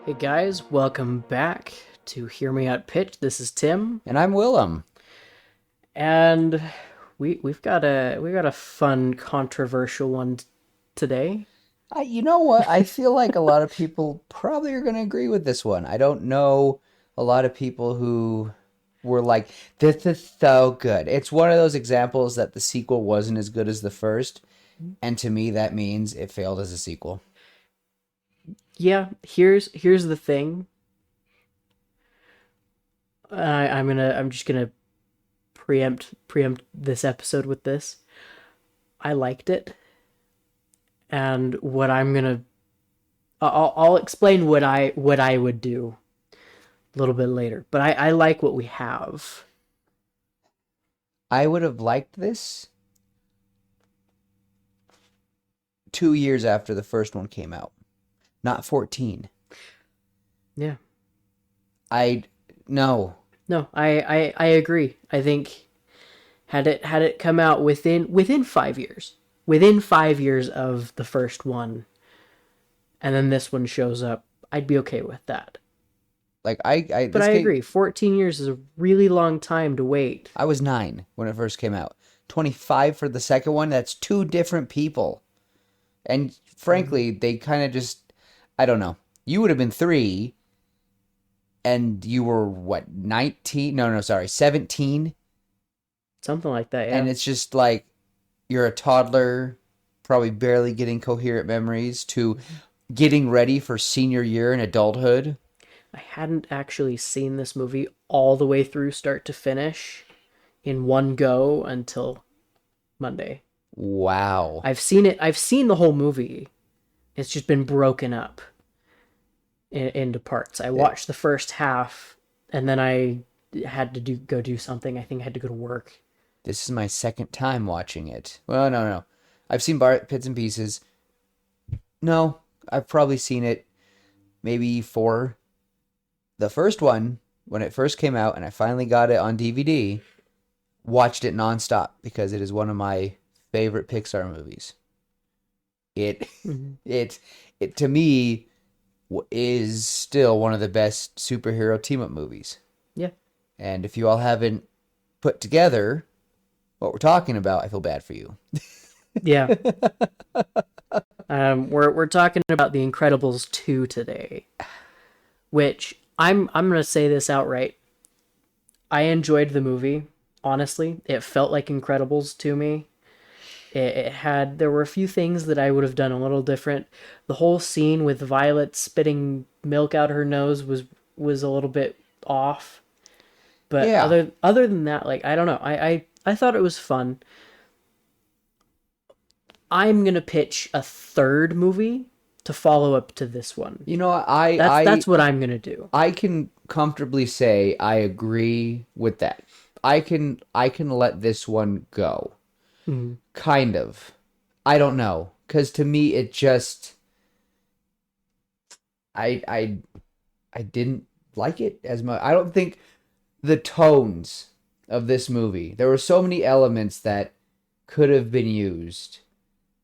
Hey guys, welcome back to Hear Me Out Pitch. This is Tim, And I'm Willem. and we've got a fun, controversial one today. You know what? I feel like a lot of people probably are going to agree with this one. I don't know a lot of people who were like, this is so good. It's one of those examples that the sequel wasn't as good as the first. And to me, that means it failed as a sequel. Yeah, here's the thing. I'm just gonna preempt this episode with this. I liked it, and I'll explain what I would do a little bit later. But I like what we have. I would have liked this 2 years after the first one came out, not 14. Yeah. I, no. No, I agree. I think had it come out within 5 years, within 5 years of the first one, and then this one shows up, I'd be okay with that. Like, But this I game, agree, 14 years is a really long time to wait. I was 9 when it first came out. 25 for the second one. That's two different people. And frankly, they kind of just, I don't know. You would have been 3 and you were what, 19? No, no, sorry, 17. Something like that, And yeah. it's just like you're a toddler, probably barely getting coherent memories, to getting ready for senior year in adulthood. I hadn't actually seen this movie all the way through start to finish in one go until Monday. Wow. I've seen the whole movie. It's just been broken up into parts. I It- watched the first half, and then I had to go do something. I think I had to go to work. This is my second time watching it. Well, no, no. I've seen bits and pieces. No, I've probably seen it maybe 4. The first one, when it first came out and I finally got it on DVD, watched it nonstop because it is one of my favorite Pixar movies. It Mm-hmm. it to me is still one of the best superhero team up movies. Yeah, And if you all haven't put together what we're talking about, I feel bad for you. yeah. We're talking about The Incredibles 2 today, which I'm gonna say this outright. I enjoyed the movie. Honestly, it felt like Incredibles to me. There were a few things that I would have done a little different. The whole scene with Violet spitting milk out her nose was a little bit off. But Yeah. other than that, like, I don't know. I thought it was fun. I'm gonna pitch a third movie to follow up to this one. You know, That's what I'm gonna do. I can comfortably say I agree with that. I can let this one go. Mhm. Kind of. I don't know, cuz to me it just I I I didn't like it as much. I don't think the tones of this movie. There were so many elements that could have been used.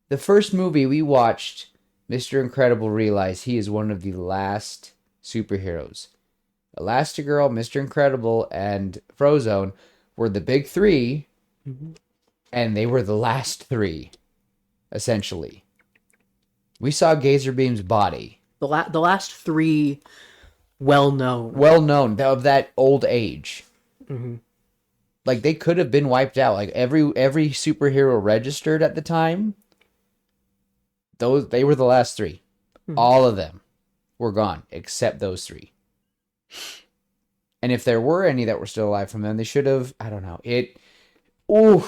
The first movie we watched, Mr. Incredible realized he is one of the last superheroes. Elastigirl, Mr. Incredible, and Frozone were the big 3, Mhm. and they were the last 3, essentially. We saw Gazerbeam's body, The last three well known. well known of that old age. Mhm. Like they could have been wiped out. Like every superhero registered at the time, those they were the last 3. Mhm. All of them were gone except those 3. And if there were any that were still alive from them, they should have. I don't know. Ooh.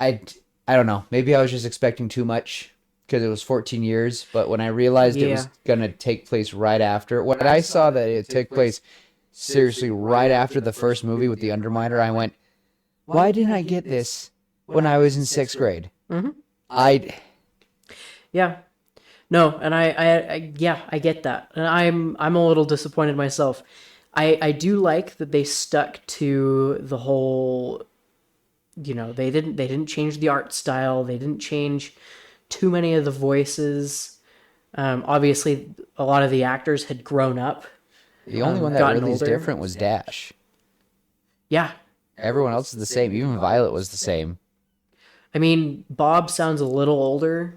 I. I don't know. Maybe I was just expecting too much because it was 14 years. But when I realized it Yeah. was gonna take place right after, when I saw that it took place seriously right after the first movie with the Underminer, I went, "Why didn't I get this when I was in 6th grade?" Mhm. I. Yeah. No, and yeah, I get that. And I'm a little disappointed myself. I do like that they stuck to the whole, they didn't change the art style. They didn't change too many of the voices. Obviously, a lot of the actors had grown up. The only one that gotten really is older. different was Dash. Yeah, Everyone else is the same. Even Violet was the same. I mean, Bob sounds a little older.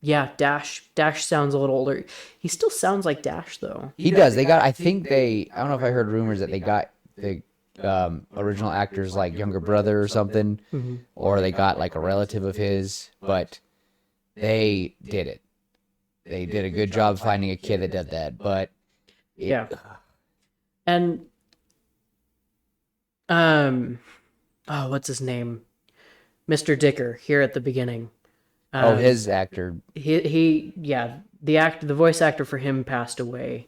Yeah, Dash sounds a little older. He still sounds like Dash though. He does. They got. I think they. I don't know if I heard rumors that they got the original actor's like younger brother or something, or they got like a relative of his. But they did it. They did a good job finding a kid that did that. But Yeah. And oh, what's his name? Mr. Dicker here at the beginning. his actor. Yeah, the voice actor for him passed away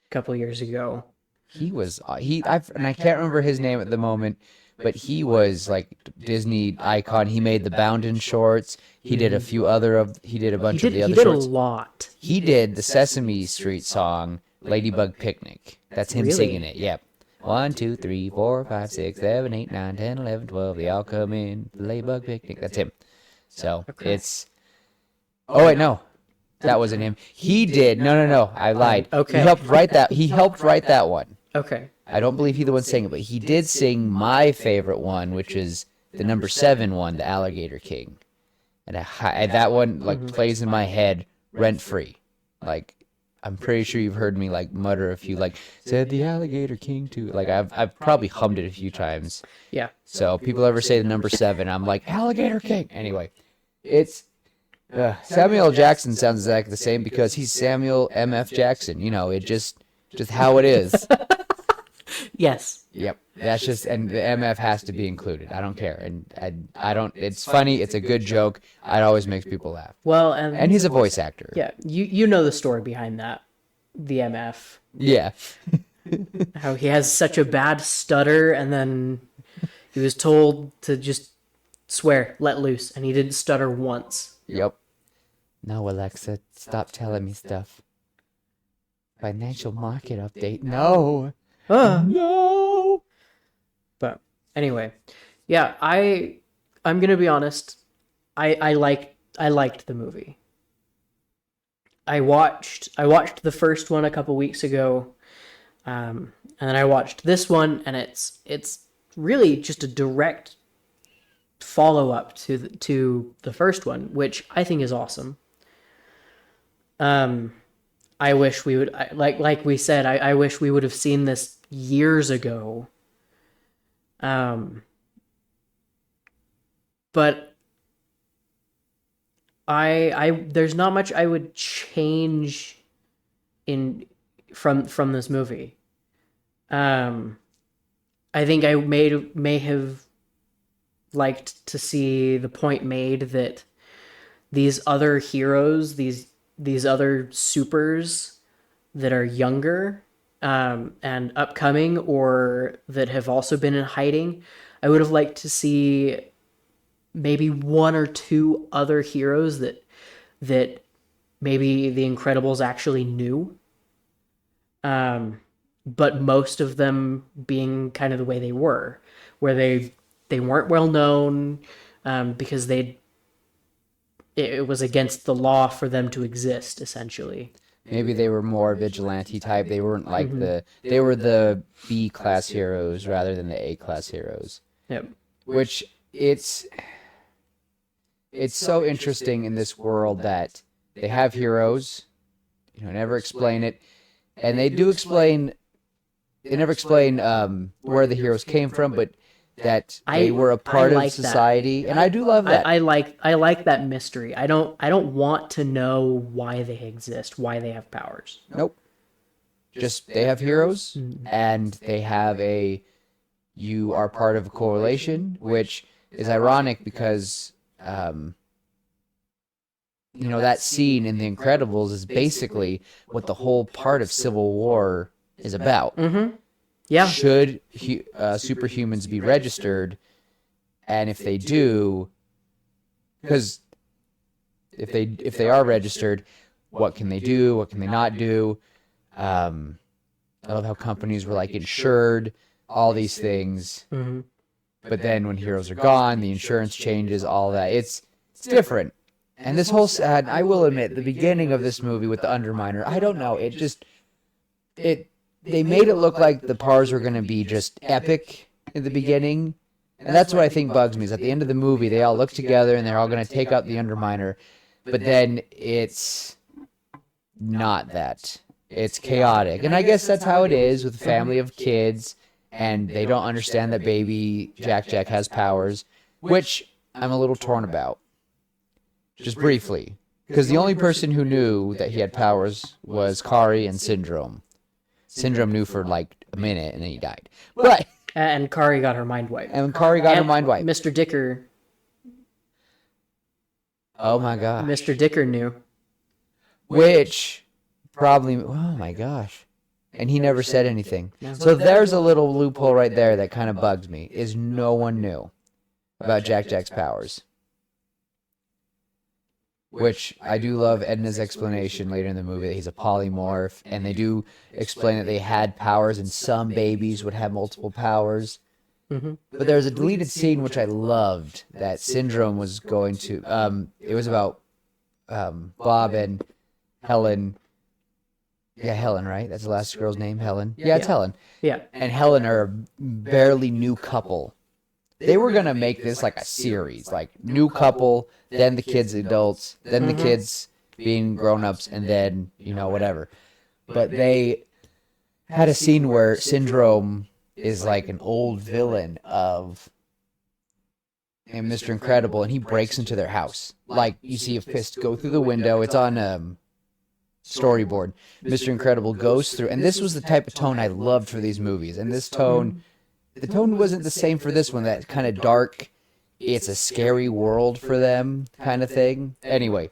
a couple years ago. He was and I can't remember his name at the moment, but he was like Disney icon. He made the Bounden shorts. He did a few other of. He did a bunch of the other He did shorts. a lot. He did the Sesame Street song "Ladybug Picnic." That's him Really? singing it. Yep. 1, 2, 3, 4, 5, 6, 7, 8, 9, 10, 11, 12. They all come in the Ladybug Picnic. That's him. So it's. Oh wait, no, that wasn't him. He did. No. I lied. Okay. He helped write that. He helped write that one. Okay. I don't believe he the one sang it, but he did sing my favorite one, which is the number 7 one, the Alligator King, and that one like plays in my head rent free. Like I'm pretty sure you've heard me like mutter a few like said the Alligator King too. Like I've probably hummed it a few times. Yeah. So if people ever say the number 7, I'm like Alligator King. Anyway, it's Samuel L. Jackson sounds exactly the same because he's Samuel M.F. Jackson. You know, it just how it is. Yes. Yep. That's just, and the MF has to be included. I don't care. And I don't, it's funny. It's a good joke. It always makes people laugh. Well, And he's a voice actor. yeah, you know the story behind that, the MF. Yeah. How he has such a bad stutter, and then he was told to just swear, let loose, and he didn't stutter once. Yep. No, Alexa, stop telling me stuff. Financial market update. No. No. But anyway, yeah, I'm gonna be honest. I liked the movie. I watched the first one a couple weeks ago, and then I watched this one, and it's really just a direct follow up to the first one, which I think is awesome. I wish we would like we said. I wish we would have seen this years ago. But I there's not much I would change from this movie. I think I may have liked to see the point made that these other heroes, these other supers that are younger and upcoming, or that have also been in hiding, I would have liked to see maybe one or two other heroes that maybe the Incredibles actually knew. But most of them being kind of the way they were, where they weren't well known because it was against the law for them to exist, essentially. Maybe they were more vigilante type. They weren't like they were the B class heroes rather than the A class heroes. Yep. Which it's so interesting in this world that they have heroes, never explain it, and they do explain. They never explain where the heroes came from, but that they were a part of society, and I do love that. I like that mystery. I don't want to know why they exist, why they have powers. Nope. Just they have heroes, and they have you are part of a coalition, which is ironic because that scene in The Incredibles is basically what the whole part of Civil War is about. Mm-hmm. Yeah. Should superhumans be registered? And if they do, because if they are registered, what can they do? What can they not do? I love how companies were like insured, all these things. Mm-hmm. But then when heroes are gone, the insurance changes, all that. It's different. And this whole sad, I will admit, the beginning of this movie with the Underminer, I don't know, they made it look like the Pars were going to be just epic in the beginning. And that's what I think bugs me, is at the end of the movie, they all look together and they're all going to take out the Underminer. But then it's not that. It's chaotic. And I guess that's how it is with a family of kids, and they don't understand that baby Jack Jack has powers, which I'm a little torn about. Just briefly. Because the only person who knew that he had powers was Kari and Syndrome. Syndrome knew for like a minute, and then he died. But... And Kari got her mind wiped. And Kari got her mind wiped. Mr. Dicker. Oh my god. Mr. Dicker knew. Which probably... Oh my gosh. And he never said anything. So there's a little loophole right there that kind of bugs me, is no one knew about Jack Jack's powers. Which I do love Edna's explanation later in the movie that he's a polymorph, and they do explain that they had powers and some babies would have multiple powers. Mm-hmm. But there's a deleted scene which I loved that Syndrome was going to... it was about Bob and Helen. Yeah, Helen, right? That's the last girl's name, Helen? Yeah, it's Helen. Yeah. And Helen are a barely new couple. They were going to make this like a series, like new couple, then the kids adults, then the kids being grown-ups, and then, you know, whatever. But they had a scene where Syndrome is like an old villain of Mr. Incredible, and he breaks into their house. Like, you see a fist go through the window. It's on storyboard. Mr. Incredible goes through, and this was the type of tone I loved for these movies. And this tone... The tone wasn't the same for this one, that kind of dark, it's a scary world for them kind of thing. Anyway,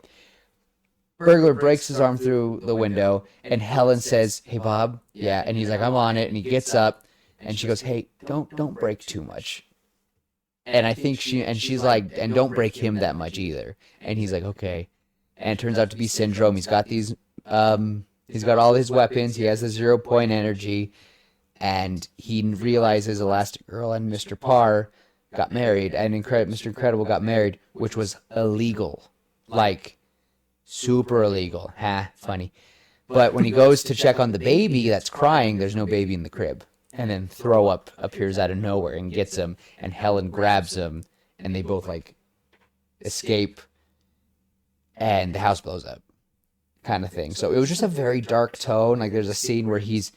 Burglar breaks his arm through the window, and Helen says, "Hey, Bob." Yeah, and he's like, "I'm on it," and he gets up, and she goes, "Hey, don't break too much." And I think she's like, "And don't break him that much either." And he's like, "Okay." And it turns out to be Syndrome. He's got these, he's got all his weapons, he has the 0-point energy. And he realizes Elastigirl and Mr. Parr got married, and Mr. Incredible got married, which was illegal. Like, super illegal. Funny. But when he goes to check on the baby that's crying, there's no baby in the crib. And then Throw Up appears out of nowhere and gets him, and Helen grabs him, and they both, like, escape, and the house blows up. Kind of thing. So it was just a very dark tone. Like, there's a scene where he's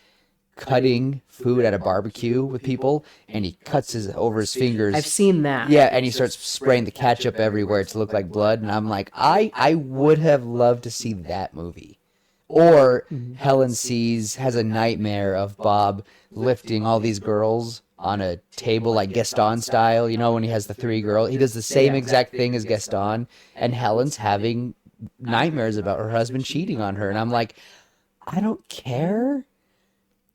cutting food at a barbecue with people, and he cuts over his fingers. I've seen that. Yeah, and he starts spraying the ketchup everywhere to look like blood, and I'm like, I would have loved to see that movie. Or Helen has a nightmare of Bob lifting all these girls on a table like Gaston style, you know, when he has the 3 girls. He does the same exact thing as Gaston, and Helen's having nightmares about her husband cheating on her, and I'm like, I don't care.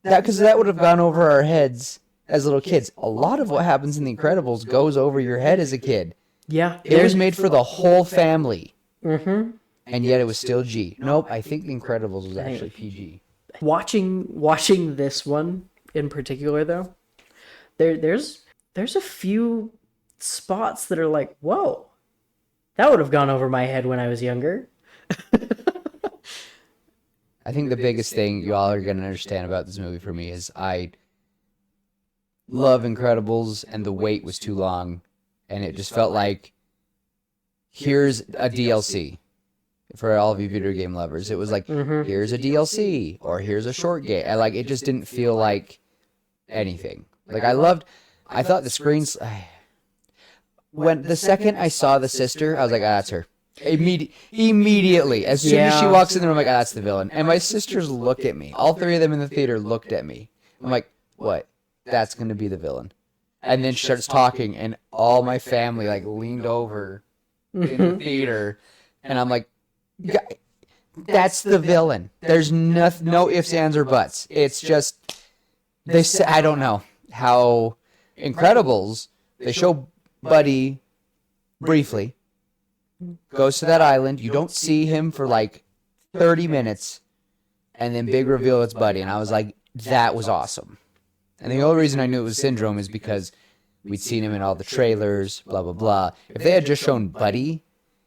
Because that would have gone over our heads as little kids. A lot of what happens in The Incredibles goes over your head as a kid. Yeah. It was made for the whole family. Mm-hmm. And yet it was still G. Nope, I think The Incredibles was actually PG. Watching this one in particular, though, there's a few spots that are like, whoa, that would have gone over my head when I was younger. I think the biggest thing you all are going to understand about this movie for me is I love Incredibles, and the wait was too long, and it just felt like, here's a DLC for all of you video game lovers. It was like, here's a DLC, or here's a short game. It just didn't feel like anything. Like, I thought the screens... When the second I saw the sister, I was like, that's her. Immediately, as soon as she walks in the room, I'm like, that's the villain. And my sisters look at me. All 3 of them in the theater looked at me. I'm like, what? That's going to be the villain. And then she starts talking, and all my family leaned over in the theater, and I'm like, that's the villain. There's no ifs, ands, or buts. It's just I don't know how Incredibles, they show Buddy briefly. Goes to that island. You don't see him for 30 minutes. And then big reveal, it's Buddy. And I was like, that was awesome. And the only reason I knew it was Syndrome is because we'd seen him in all the trailers, blah, blah, blah. If they had just shown Buddy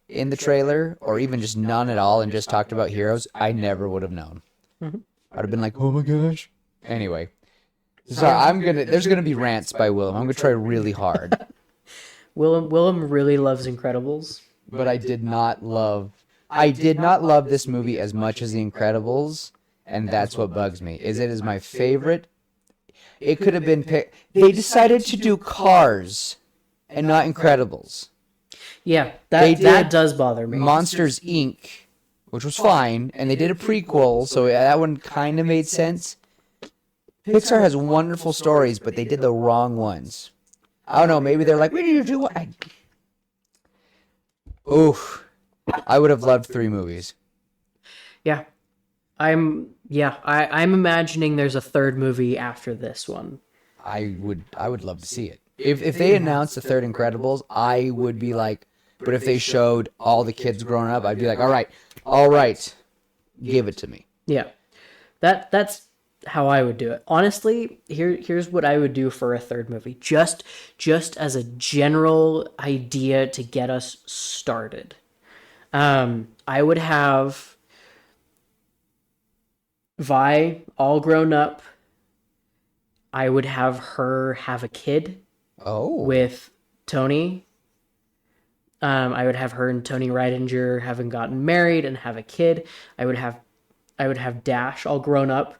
in the trailer, or even just none at all, and just talked about heroes, I never would have known. Mhm. I'd have been like, oh my gosh. Anyway, so there's gonna be rants by Willem. I'm gonna try really hard, Willem really loves Incredibles. but I did not love this movie as much as The Incredibles, and that's what bugs me. It is my favorite. It could have been picked. They decided to do Cars and not Incredibles. Yeah, They that did does bother me. Monsters Inc., which was fine, and they did a prequel, so that one kind of made sense. Pixar has wonderful stories, but they did the wrong ones. I don't know, maybe they're like, we need to do what? Oof. I would have loved 3 movies. Yeah. I'm imagining there's a third movie after this one. I would love to see it. If they announced the third Incredibles, I would be like, but if they showed all the kids growing up, I'd be like, all right, give it to me. Yeah. That's how I would do it. Honestly, here's what I would do for a third movie. Just as a general idea to get us started. I would have Vi all grown up. I would have her have a kid with Tony. I would have her and Tony Reidinger having gotten married and have a kid. I would have Dash all grown up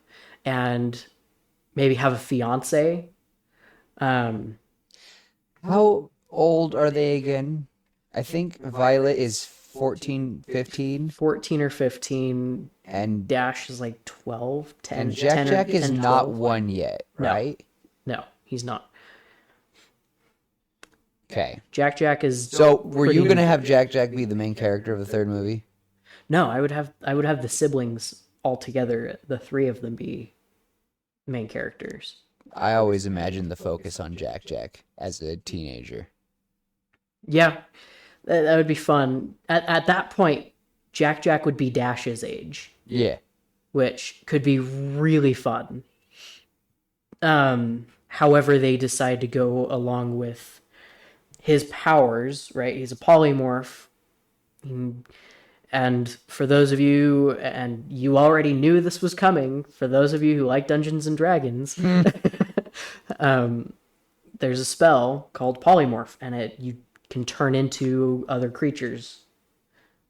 and maybe have a fiance. How old are they again? I think Violet is 14, 15. 14 or 15. And Dash is like 12, 10. And Jack is 10, not 12. 1 yet, right? No, he's not. Okay. Jack is. So were you gonna have Jack be the main character of the third movie? No, I would have the siblings all together, the 3 of them be main characters. I always imagined the focus on Jack as a teenager. Yeah, that would be fun. At that point, Jack would be Dash's age. Yeah. Which could be really fun. However they decide to go along with his powers, right? He's a polymorph. And for those of you, and you already knew this was coming, for those of you who like Dungeons and Dragons, there's a spell called polymorph, and you can turn into other creatures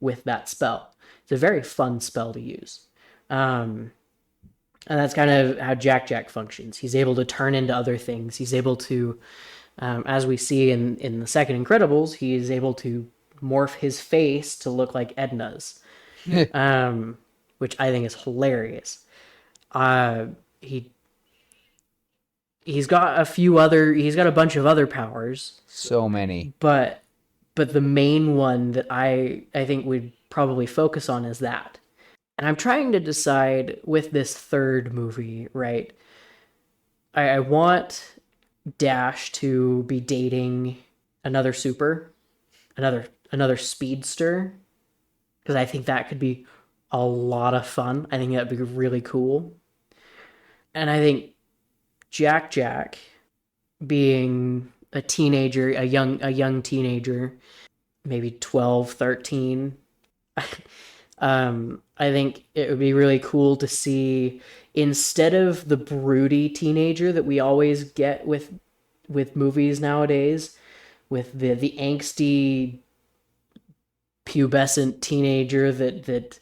with that spell. It's a very fun spell to use. And that's kind of how Jack functions. He's able to turn into other things. He's able to, as we see in the second Incredibles, he is able to morph his face to look like Edna's, which I think is hilarious. He's got a bunch of other powers. So many. But the main one that I think we'd probably focus on is that. And I'm trying to decide with this third movie, right? I want Dash to be dating another speedster, because I think that could be a lot of fun. I think that'd be really cool. And I think Jack being a teenager, a young teenager, maybe 12, 13. I think it would be really cool to see, instead of the broody teenager that we always get with movies nowadays, with the angsty pubescent teenager that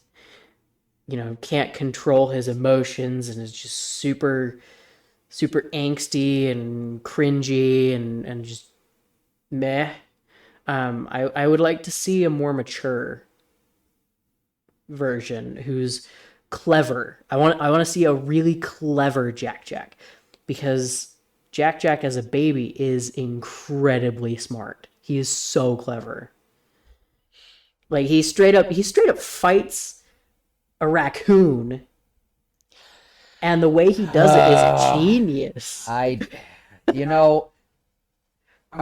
can't control his emotions and is just super angsty and cringy and just meh. I would like to see a more mature version who's clever. I want to see a really clever Jack, because Jack as a baby is incredibly smart. He is so clever. Like he straight up fights a raccoon, and the way he does it is genius. I'm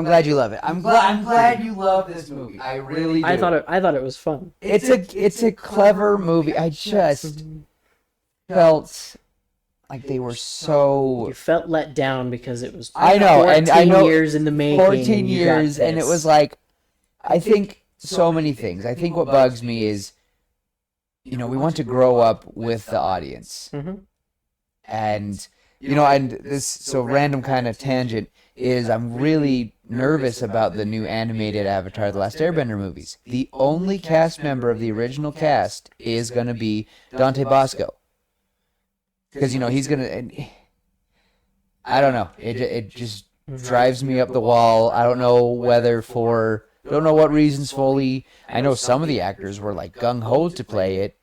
glad you love it. I'm glad you love this movie. I really do. I thought it was fun. It's a clever movie. I just felt like they were so. You felt let down because it was. I know, 14 years in the making. 14 years, and it was like, I think so many things. I think what bugs me is, we want to grow up with the audience. Mm-hmm. And, and this, so random kind of tangent is I'm really nervous about the new animated Avatar: The Last Airbender movies. The only cast member of the original cast is going to be Dante Bosco. Because, he's going to, I don't know, it just drives me up the wall. I don't know don't know what reasons fully. I know some of the actors were like gung-ho to play it,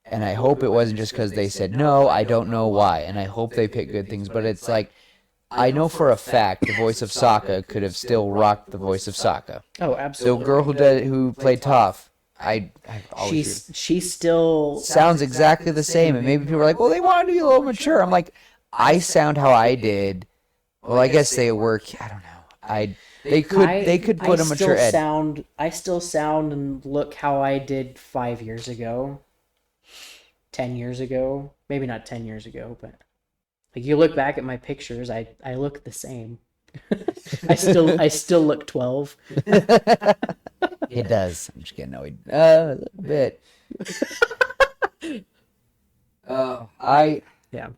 and I hope it wasn't just because they said no. I don't know why, and I hope they pick good things, but it's like, I know for a fact the voice of Sokka could have still rocked the voice of Sokka. Oh, The absolutely. girl who played Toph, I always She still sounds exactly the same, and maybe people are like, well, they want to be a little mature. I'm like, I sound how I did. Well, I guess they work. I don't know. They could put a mature Ed. I still sound and look how I did 5 years ago, 10 years ago, maybe not 10 years ago, but like you look back at my pictures, I look the same. I still look 12. It does. I'm just getting annoyed a little bit. Yeah.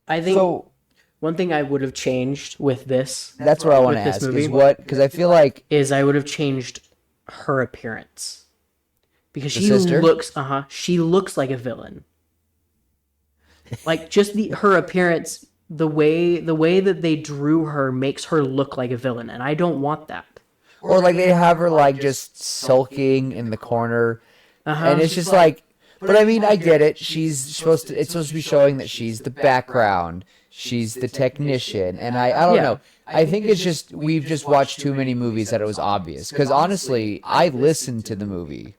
I think So one thing I would have changed with this that's what I want to this ask movie is what, because I feel like is I would have changed her appearance. Because The sister? she looks like a villain. Like just her appearance, the way that they drew her makes her look like a villain, and I don't want that. or like they have her like just sulking in the corner, and it's just like, but I mean, I get it. It's supposed to be showing that she's the background, she's the technician, and I don't know. I think it's just we've just watched too many movies that it was obvious. Because honestly, I listened to the movie,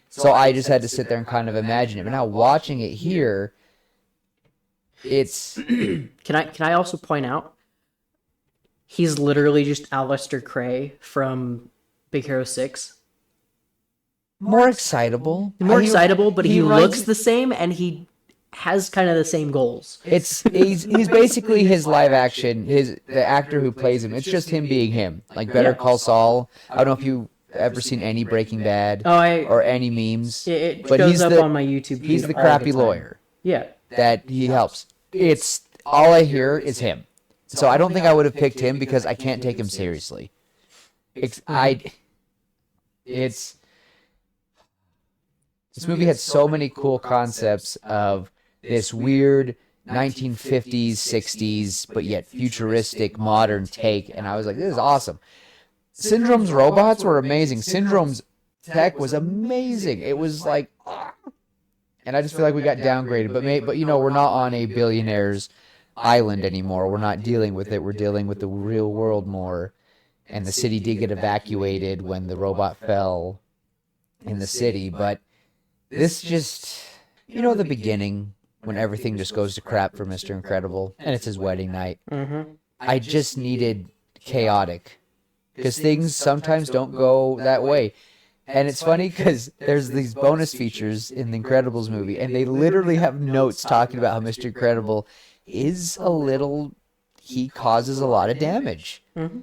so I just had to sit there and kind of imagine it. But now watching it here, it's Can I also point out he's literally just Alistair Cray from Big Hero 6. more excitable. More excitable, but he runs- looks the same and he has kind of the same goals. He's basically his live action, the actor who plays him. It's just him being him. Like Better Call Saul. I don't know if you've ever seen any Breaking Bad or any memes. It but shows he's up on my YouTube. He's feed the all crappy time. lawyer Yeah. that he helps. It's all I hear is him. So I don't think I would have picked him because I can't take him seriously. This movie had so many cool concepts of this weird 1950s, 60s, but yet futuristic, modern take, and I was like, this is awesome. Syndrome's robots were amazing. Syndrome's tech was amazing. It was like, and I just feel like we got downgraded. But we're not on a billionaire's island anymore. We're not dealing with it. We're dealing with the real world more. And the city did get evacuated when the robot fell in the city, but this just, the beginning when everything just goes to crap for Mr. Incredible and it's his wedding night. I just needed chaotic because things sometimes don't go that way. And it's funny because there's these bonus features in the Incredibles movie and they literally have notes talking about how Mr. Incredible is he causes a lot of damage.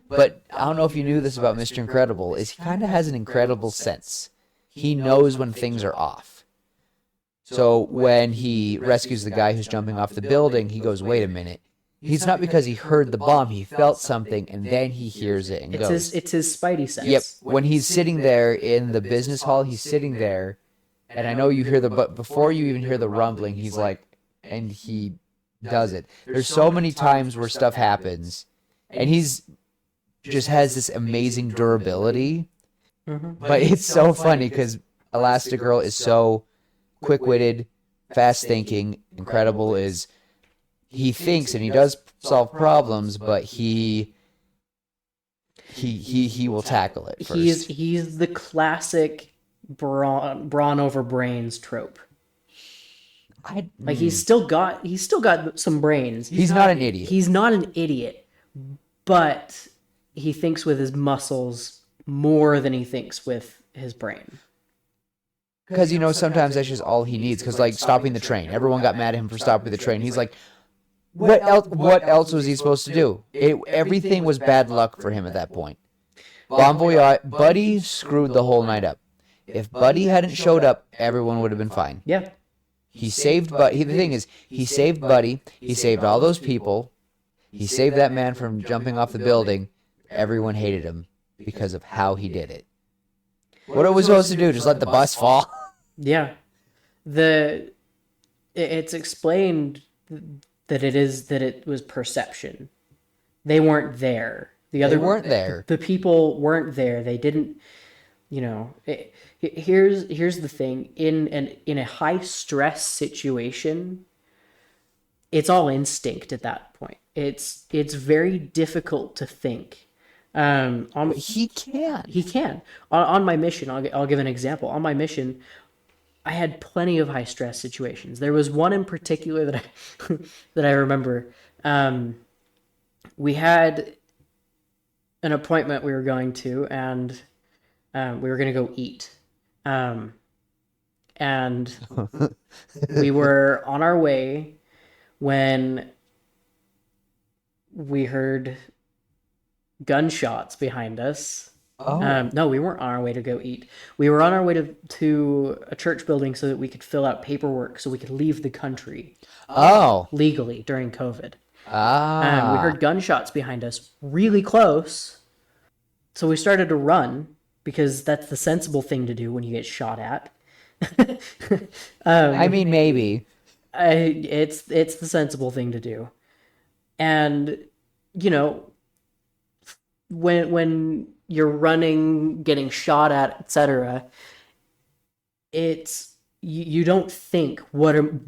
But I don't know if you knew this about Mr. Incredible, is he kind of has an incredible sense. He knows when things are off. So when he rescues the guy who's jumping off the building, he goes, wait a minute. He's not because he heard the bomb, he felt something, and then he hears it and goes. It's his spidey sense. Yep. When he's sitting there in the business hall, he's sitting there, and I know you hear but before you even hear the rumbling, he's like, and he does it. There's so many times where stuff happens, and he's just has this amazing durability. But it's so funny because Elastigirl is so quick-witted, fast-thinking. Incredible is he thinks and he does solve problems, but he will tackle it first. He's the classic brawn over brains trope. He's still got some brains. He's not an idiot. He's not an idiot, but he thinks with his muscles more than he thinks with his brain. Because, sometimes that's just all he needs. Because, like, stopping the train. Everyone got mad at him for stopping the train. He's like, what else was he supposed to do? Everything was bad luck for him at that point. Bon Voyage, Buddy screwed the whole night up. If Buddy hadn't showed up, everyone would have been fine. Yeah. He saved Buddy. The thing is, he saved Buddy. He saved all those people. He saved that man from jumping off the building. Everyone hated him because of how he did it. What are we supposed to do? Just let the bus fall? Yeah. It's explained that it was perception. They weren't there. They weren't there. The people weren't there. They didn't, here's the thing. In a high stress situation, it's all instinct at that point. It's very difficult to think. He can. He can. On my mission, I'll give an example. On my mission, I had plenty of high stress situations. There was one in particular that I remember. We had an appointment we were going to, and we were going to go eat. And we were on our way when we heard gunshots behind us. Oh. No, we weren't on our way to go eat. We were on our way to a church building so that we could fill out paperwork so we could leave the country legally during COVID. We heard gunshots behind us really close. So we started to run because that's the sensible thing to do when you get shot at. I mean, maybe. It's the sensible thing to do. And, when you're running, getting shot at, etc., it's you don't think what am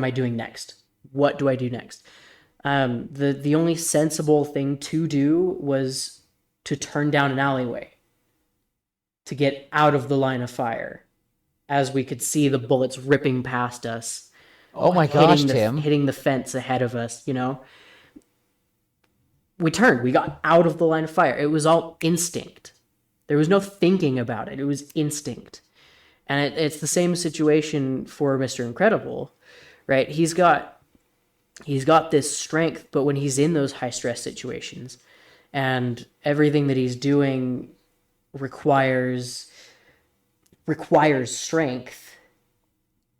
I doing next? What do I do next? The only sensible thing to do was to turn down an alleyway to get out of the line of fire, as we could see the bullets ripping past us. Oh my gosh, Tim. Hitting the fence ahead of us, We turned. We got out of the line of fire. It was all instinct. There was no thinking about it. It was instinct. And it's the same situation for Mr. Incredible, right? He's got this strength, but when he's in those high stress situations and everything that he's doing requires strength,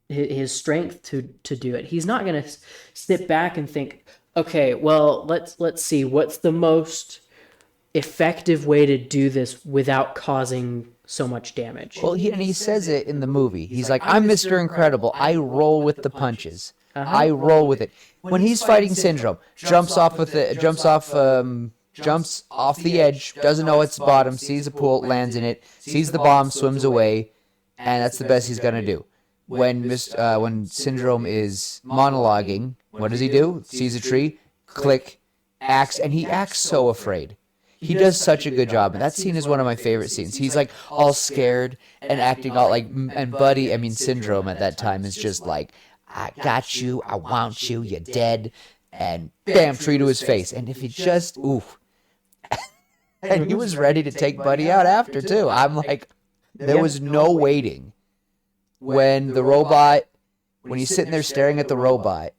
his strength to do it. He's not going to sit back and think, okay, well, let's see what's the most effective way to do this without causing so much damage. Well, he says it in the movie. He's like, I'm Mr. Incredible. I roll with the punches. I roll with it. When he's fighting Syndrome, jumps off the edge, doesn't know it's the bottom, sees a pool, lands in it, sees the bomb, swims away, and that's the best he's gonna do. When Syndrome is monologuing, what does he do? Sees a tree, click, acts, and he acts so afraid. He does such a good job, and that scene is one of my favorite scenes. He's like all scared and acting all like, and Syndrome at that time is just like, I got you, I want you, you're dead, and bam, tree to his face. And if he just, oof. And he was ready to take Buddy out after, too. I'm like, there was no waiting. When he's sitting there staring at the robot,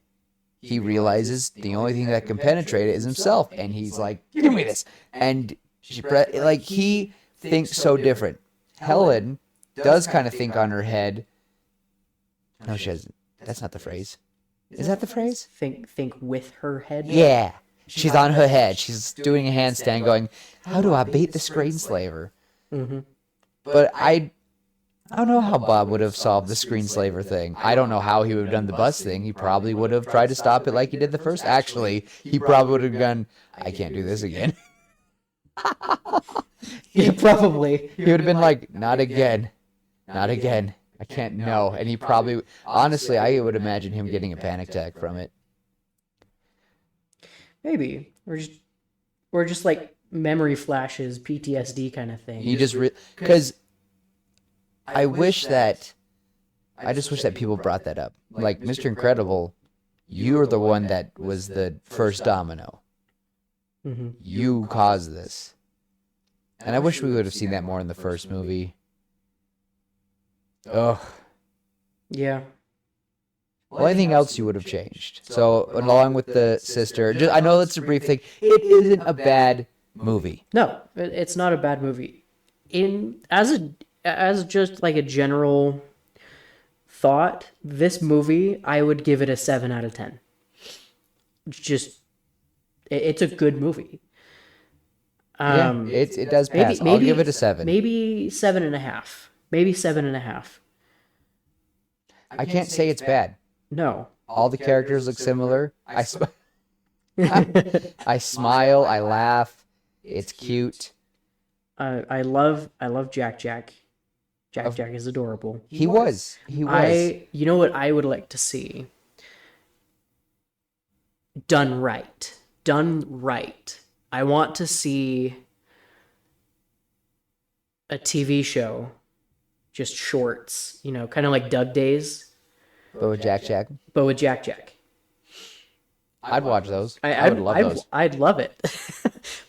he realizes the only thing that can penetrate it is himself. And he's like, give me this. And he thinks so different. Helen does kind of think on her head. No, she doesn't. That's not the phrase. Is that the phrase? Think with her head? Yeah. She's on her head. She's doing a handstand going, how do I beat the screenslaver? Mm-hmm. But I don't know how Bob would have solved the screenslaver thing. I don't know how he would have done the bus thing. He probably would have tried to stop it like he did the first. Actually, he probably would have gone, I can't do this again. Yeah, probably. He would have been like, not again. Not again. I can't, no. And he probably, honestly, I would imagine him getting a panic attack from it. Maybe. Or just like memory flashes, PTSD kind of thing. He just, because I just wish that people brought that up. Like, Mr. Incredible, you're the one that was the first domino. Mm-hmm. You caused this. And I wish we would have seen that more in the first movie. Ugh. Yeah. Well, anything else you would have changed? So, along with the sister, I know that's a brief thing. It isn't a bad movie. No, it's not a bad movie. In as just like a general thought, this movie I would give it a 7 out of 10. Just it's a good movie. It does pass. I'll give it a 7. Maybe 7.5. Maybe 7.5. I can't say it's bad. No. All the characters look similar. I smile, I laugh. It's cute. I love Jack Jack. Jack Jack is adorable. He was. You know what I would like to see? Done right. Done right. I want to see a TV show, just shorts, kind of like Doug Days, But with Jack Jack, but with Jack Jack. I'd watch those. I would love those. I'd love it.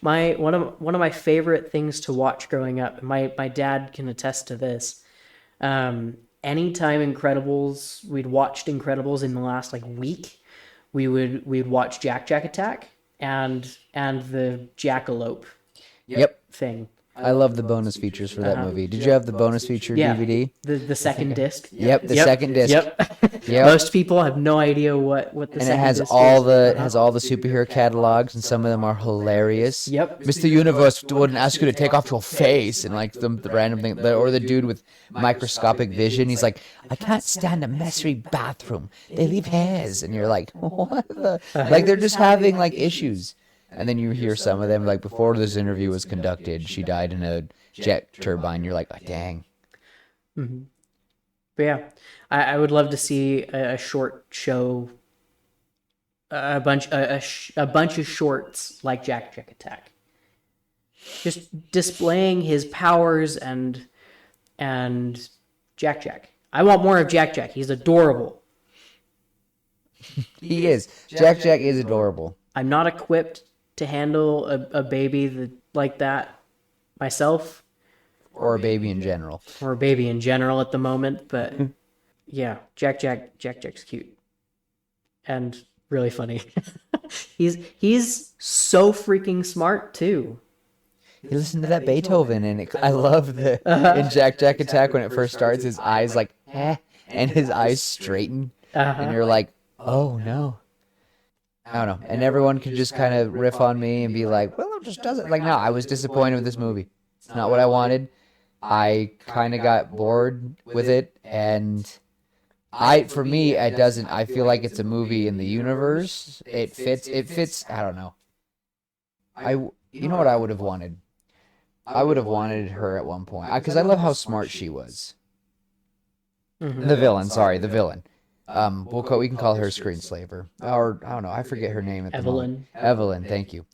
One of my favorite things to watch growing up. My dad can attest to this. Anytime we'd watched Incredibles in the last week, we'd watch Jack Jack Attack and the Jackalope Yep. thing. I love the bonus features for that movie. Did you have the bonus feature DVD? The second disc. Yep, the second disc. Yep. Yep. Most people have no idea what the And second it has disc all is. the superhero catalogs, and some of them are hilarious. Yep. Mr. Universe wouldn't ask you to take off your face, and the random thing, or the dude with microscopic vision. He's like, I can't stand a messy bathroom. They leave hairs, and you're like, what the? They're just having issues. And then you hear some of them, before this interview was conducted, she died in a jet turbine. You're like, oh, dang. Mm-hmm. But yeah, I would love to see a short show, a bunch of shorts like Jack Jack Attack, just displaying his powers and Jack Jack. I want more of Jack Jack. He's adorable. He is. Jack Jack is adorable. I'm not equipped to handle a baby like that myself. Or a baby in general. Or a baby in general at the moment, but yeah, Jack Jack's cute. And really funny. he's so freaking smart too. You listen to that Beethoven, and I love in Jack Jack Attack when it first starts, his eyes and his eyes straighten, and you're like, oh no. I don't know. And everyone could just kind of riff on me and be like, well, it just doesn't. No, I was disappointed with this movie. It's not what I wanted. I kind of got bored with it. And for me, it doesn't. I feel like it's a movie in the universe. It fits. I don't know. You know what I would have wanted? I would have wanted her at one point. Because I love how smart she was. Mm-hmm. The villain. We can call her Screenslaver, or I don't know. I forget her name at the moment. Evelyn, thank you.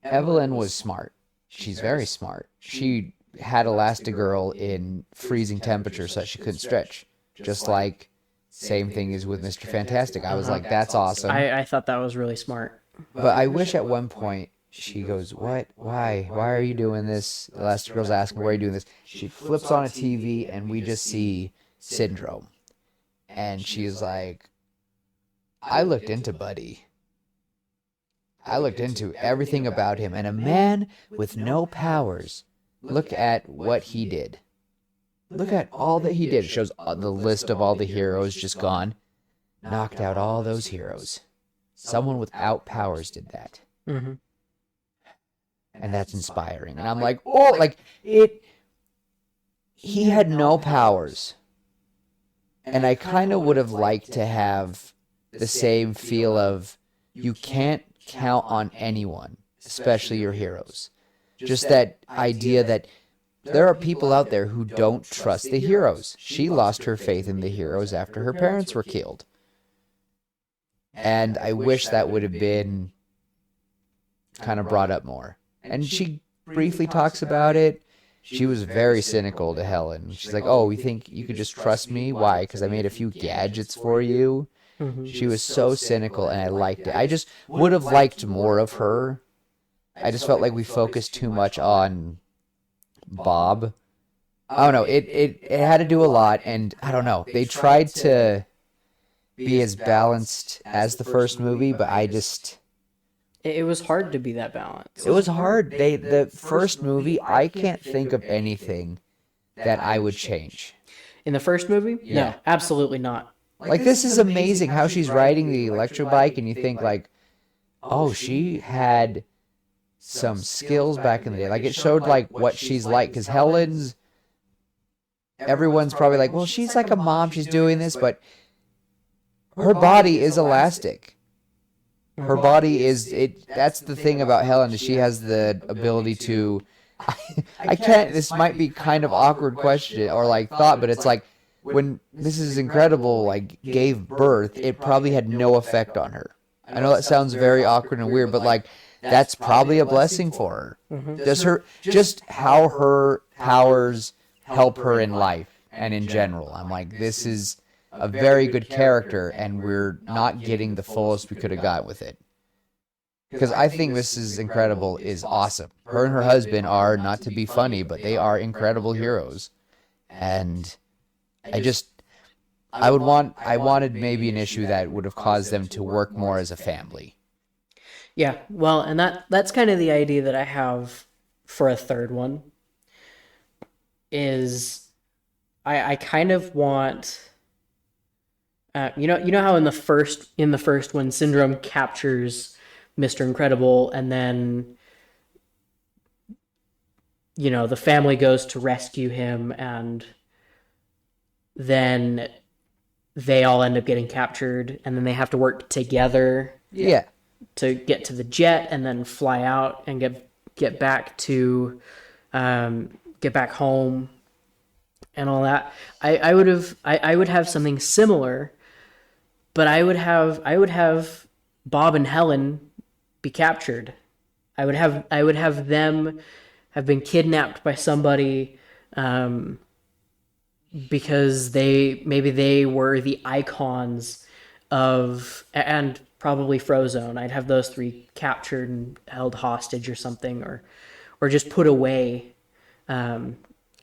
Evelyn was smart. She's very smart. She had Elastigirl in freezing temperature so that she couldn't stretch. Just same thing as with Mr. Fantastic. I was like, that's awesome. I thought that was really smart. But I wish at one point she goes, what? Why? Why are you doing this? Elastigirl's asking, why are you doing this? She flips on a TV and we just see Syndrome. And she's like, I looked into Buddy. I looked into everything about him. And a man with no powers, look at what he did. Look at all that he did. It shows the list of all the heroes just gone. Knocked out all those heroes. Someone without powers did that. Mm-hmm. And that's inspiring. And I'm like, he had no powers. And I kind of would have liked to have the same feel of you can't count on anyone, especially your heroes. Just that idea that there are people out there who don't trust the heroes. She lost her faith in the heroes after her parents were killed. And I wish that would have been kind of brought up more. And she briefly talks about it. She was very cynical to Helen. She's like, oh, you think you could just trust me? Why? Because I made a few gadgets for you. Mm-hmm. She was so cynical, and I liked it. I just would have liked more of her. I just felt like we focused too much on Bob. I don't know. It had to do a lot, and I don't know. They tried to be as balanced as the first movie, but It was hard to be that balanced. It was hard. The first movie, I can't think of anything that I would change. In the first movie? Yeah. No, absolutely not. Like, this is amazing how she's riding the electro bike, and you think, like, oh, she had some skills back in the day. Like, it showed, like, what she's like, because Helen's, everyone's probably like, well, she's like a mom, she's doing this, but her body is elastic. Her body is, that's the thing about Helen, is she has the ability to, I can't, this might be kind of awkward question, or, like, thought, but it's like, when this is incredible, like, gave birth, it probably had no effect on her. I know that sounds very awkward and weird, but, like, that's probably a blessing for her. Just how her powers help her in life and in general. I'm like, this is a very good character, and we're not getting the fullest we could have got with it. Because I think Mrs. Incredible is awesome. Her and her husband are, not to be funny, but they are incredible heroes. And I wanted maybe an issue that would have caused them to work more as a family. Yeah, well, and that's kind of the idea that I have for a third one. Is I kind of want, you know how in the first one, Syndrome captures Mr. Incredible, and then, you know, the family goes to rescue him, and then they all end up getting captured, and then they have to work together. Yeah. To get to the jet and then fly out and get back to get back home and all that. I would have something similar, but I would have Bob and Helen be captured. I would have them have been kidnapped by somebody, because they were the icons of, and probably Frozone. I'd have those three captured and held hostage or something, or just put away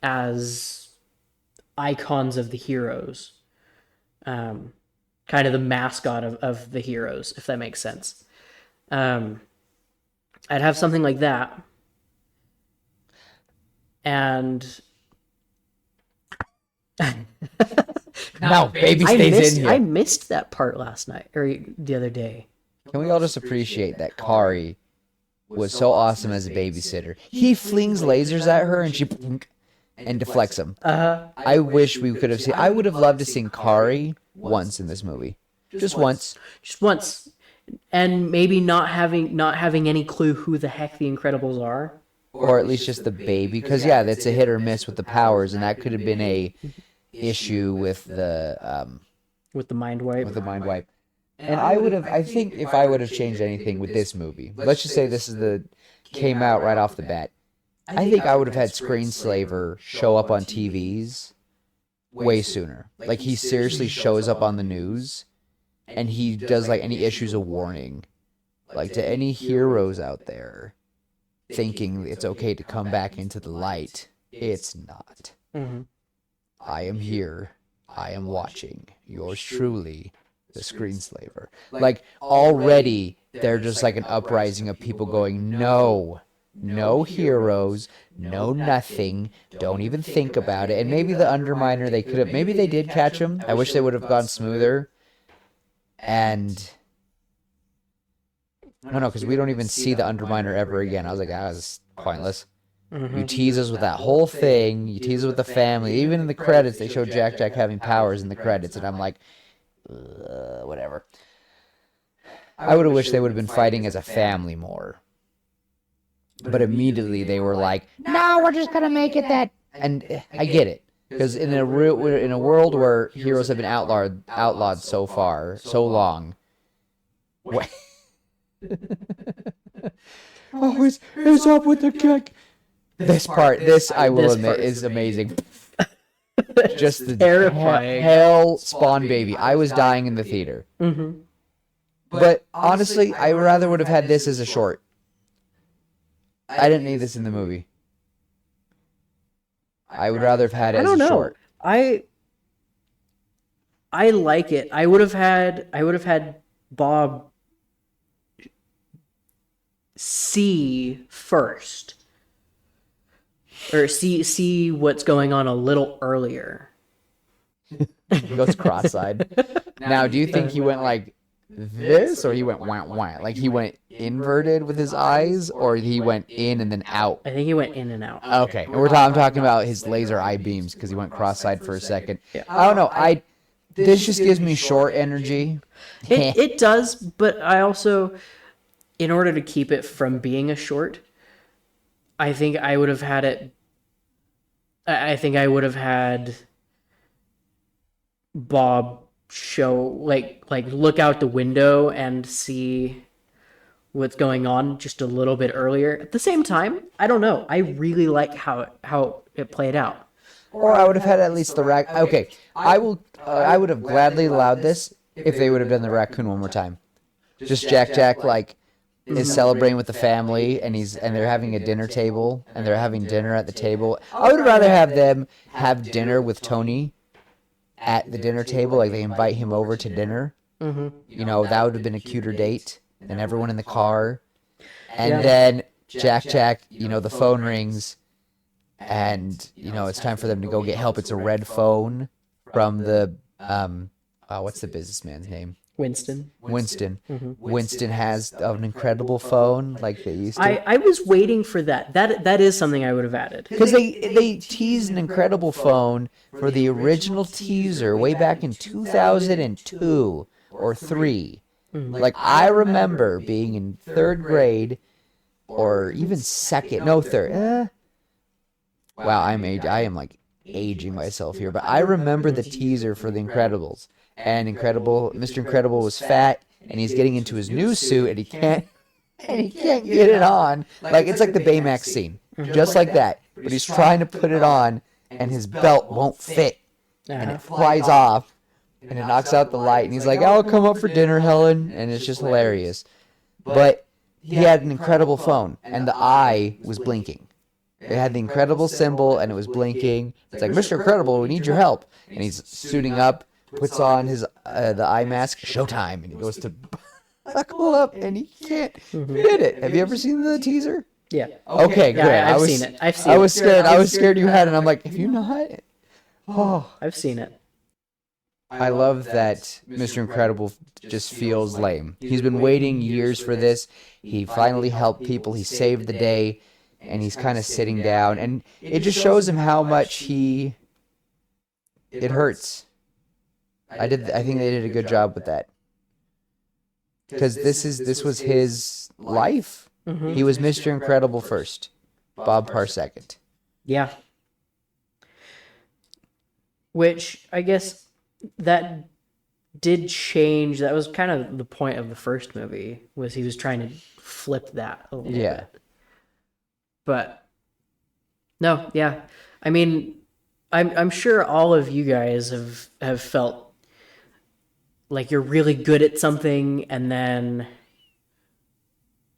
as icons of the heroes, kind of the mascot of the heroes, if that makes sense. I'd have something like that, and No, baby stays in here. I missed that part last night, or the other day. Can we all just appreciate that Kari was so awesome as a babysitter? He flings lasers at her, and she and deflects them. I wish we could have seen. I would have loved to seen Kari once in this movie, just once, and maybe not having any clue who the heck the Incredibles are, or at least just the baby, because yeah, that's a hit or miss with the powers, and that could have been a issue with the mind wipe. And I think if I would have changed anything with this movie, let's just say this is came out right off the bat, I think I would have had Screenslaver show up on TVs way sooner. Like, he seriously shows up on the news, and he does, like, any issues a warning. Like, to any heroes out there thinking it's okay to come back into the light, it's not. Mm-hmm. I am here. I am watching. Yours truly, the Screenslaver. Like, already, they're just like an uprising of people going, no heroes, no nothing, don't even think about it. And maybe the Underminer, maybe they did catch him. I wish they would have gone smoother. And, no, because we don't even see the Underminer ever again. I was like, that was pointless. Mm-hmm. You tease us with that whole thing. You tease us with the family. Even in the credits, they show Jack having powers in the credits, and I'm like, whatever. I would have wished they would have been fighting as a family more. But immediately they were like, no, we're just gonna make it that. And I get it, because in a world where heroes have been outlawed so far, so long. Oh, it's up with the kick. This I will admit, is amazing. Just the terrifying hell Spawn baby. I was dying in the theater. Mm-hmm. But honestly, I rather would have had this as a short. I didn't need this in the movie. I would rather have had it as a short. I like it. I would have had Bob see first, or see what's going on a little earlier. He goes cross-eyed. Now, do you think he went like this, or he went wah wah? Like he went inverted with his eyes, or he went in and then out? I think he went in and out. Okay, and I'm talking about his laser eye beams because he went cross-eyed for a second. Yeah. I don't know. This just gives me short energy. It does, but I also, in order to keep it from being a short, I think I would have had it. I think I would have had Bob show like look out the window and see what's going on just a little bit earlier. At the same time, I don't know. I really like how it played out. Or I would have had at least the Okay, I would have gladly allowed this if they would have done the raccoon one more time. Just Jack like is celebrating with the family, and they're having a dinner table, and they're having dinner at the table. I would rather have them have dinner with Tony at the dinner table, like they invite him over to dinner. Mm-hmm. You know, that would have been a cuter date than everyone in the car. And then Jack, you know, the phone rings, and you know it's time for them to go get help. It's a red phone from the what's the businessman's name? Winston. Winston has an incredible phone like they used to. I was waiting for that. That is something I would have added. Because they teased an incredible phone for the original teaser way back in 2002 or 3. Like, I remember being in 3rd grade or even 2nd. No, 3rd. Wow, I am like aging myself here. But I remember the teaser for The Incredibles. And Mr. Incredible was fat, and he's getting into his new suit, and he can't get it on. Like, it's like the Baymax scene, just like that. But he's trying to put it on, and his belt won't fit, and it flies off, and it knocks out the light, and he's like, "I'll come up for dinner, Helen," and it's just hilarious. But he had an incredible phone, and the eye was blinking. It had the Incredible symbol, and it was blinking. It's like, "Mr. Incredible, we need your help," and he's suiting up. Puts on his the eye mask, showtime, and he goes to buckle up, and he can't fit it. Have you ever seen the teaser? Yeah. Okay, good. Yeah, I've seen it. I was scared. I was scared you had it. I'm like, have you not? Oh, I've seen it. I love that Mr. Incredible just feels lame. He's been waiting years for this. He finally helped people. He saved the day, and he's kind of sitting down, and it just shows him how much it hurts. I think they did a good job with that. Because this was his life. Mm-hmm. He was Mr. Incredible first. Bob Parr second. Yeah. Which, I guess, that did change. That was kind of the point of the first movie, was he was trying to flip that a little bit. But, no, yeah. I mean, I'm sure all of you guys have felt like you're really good at something, and then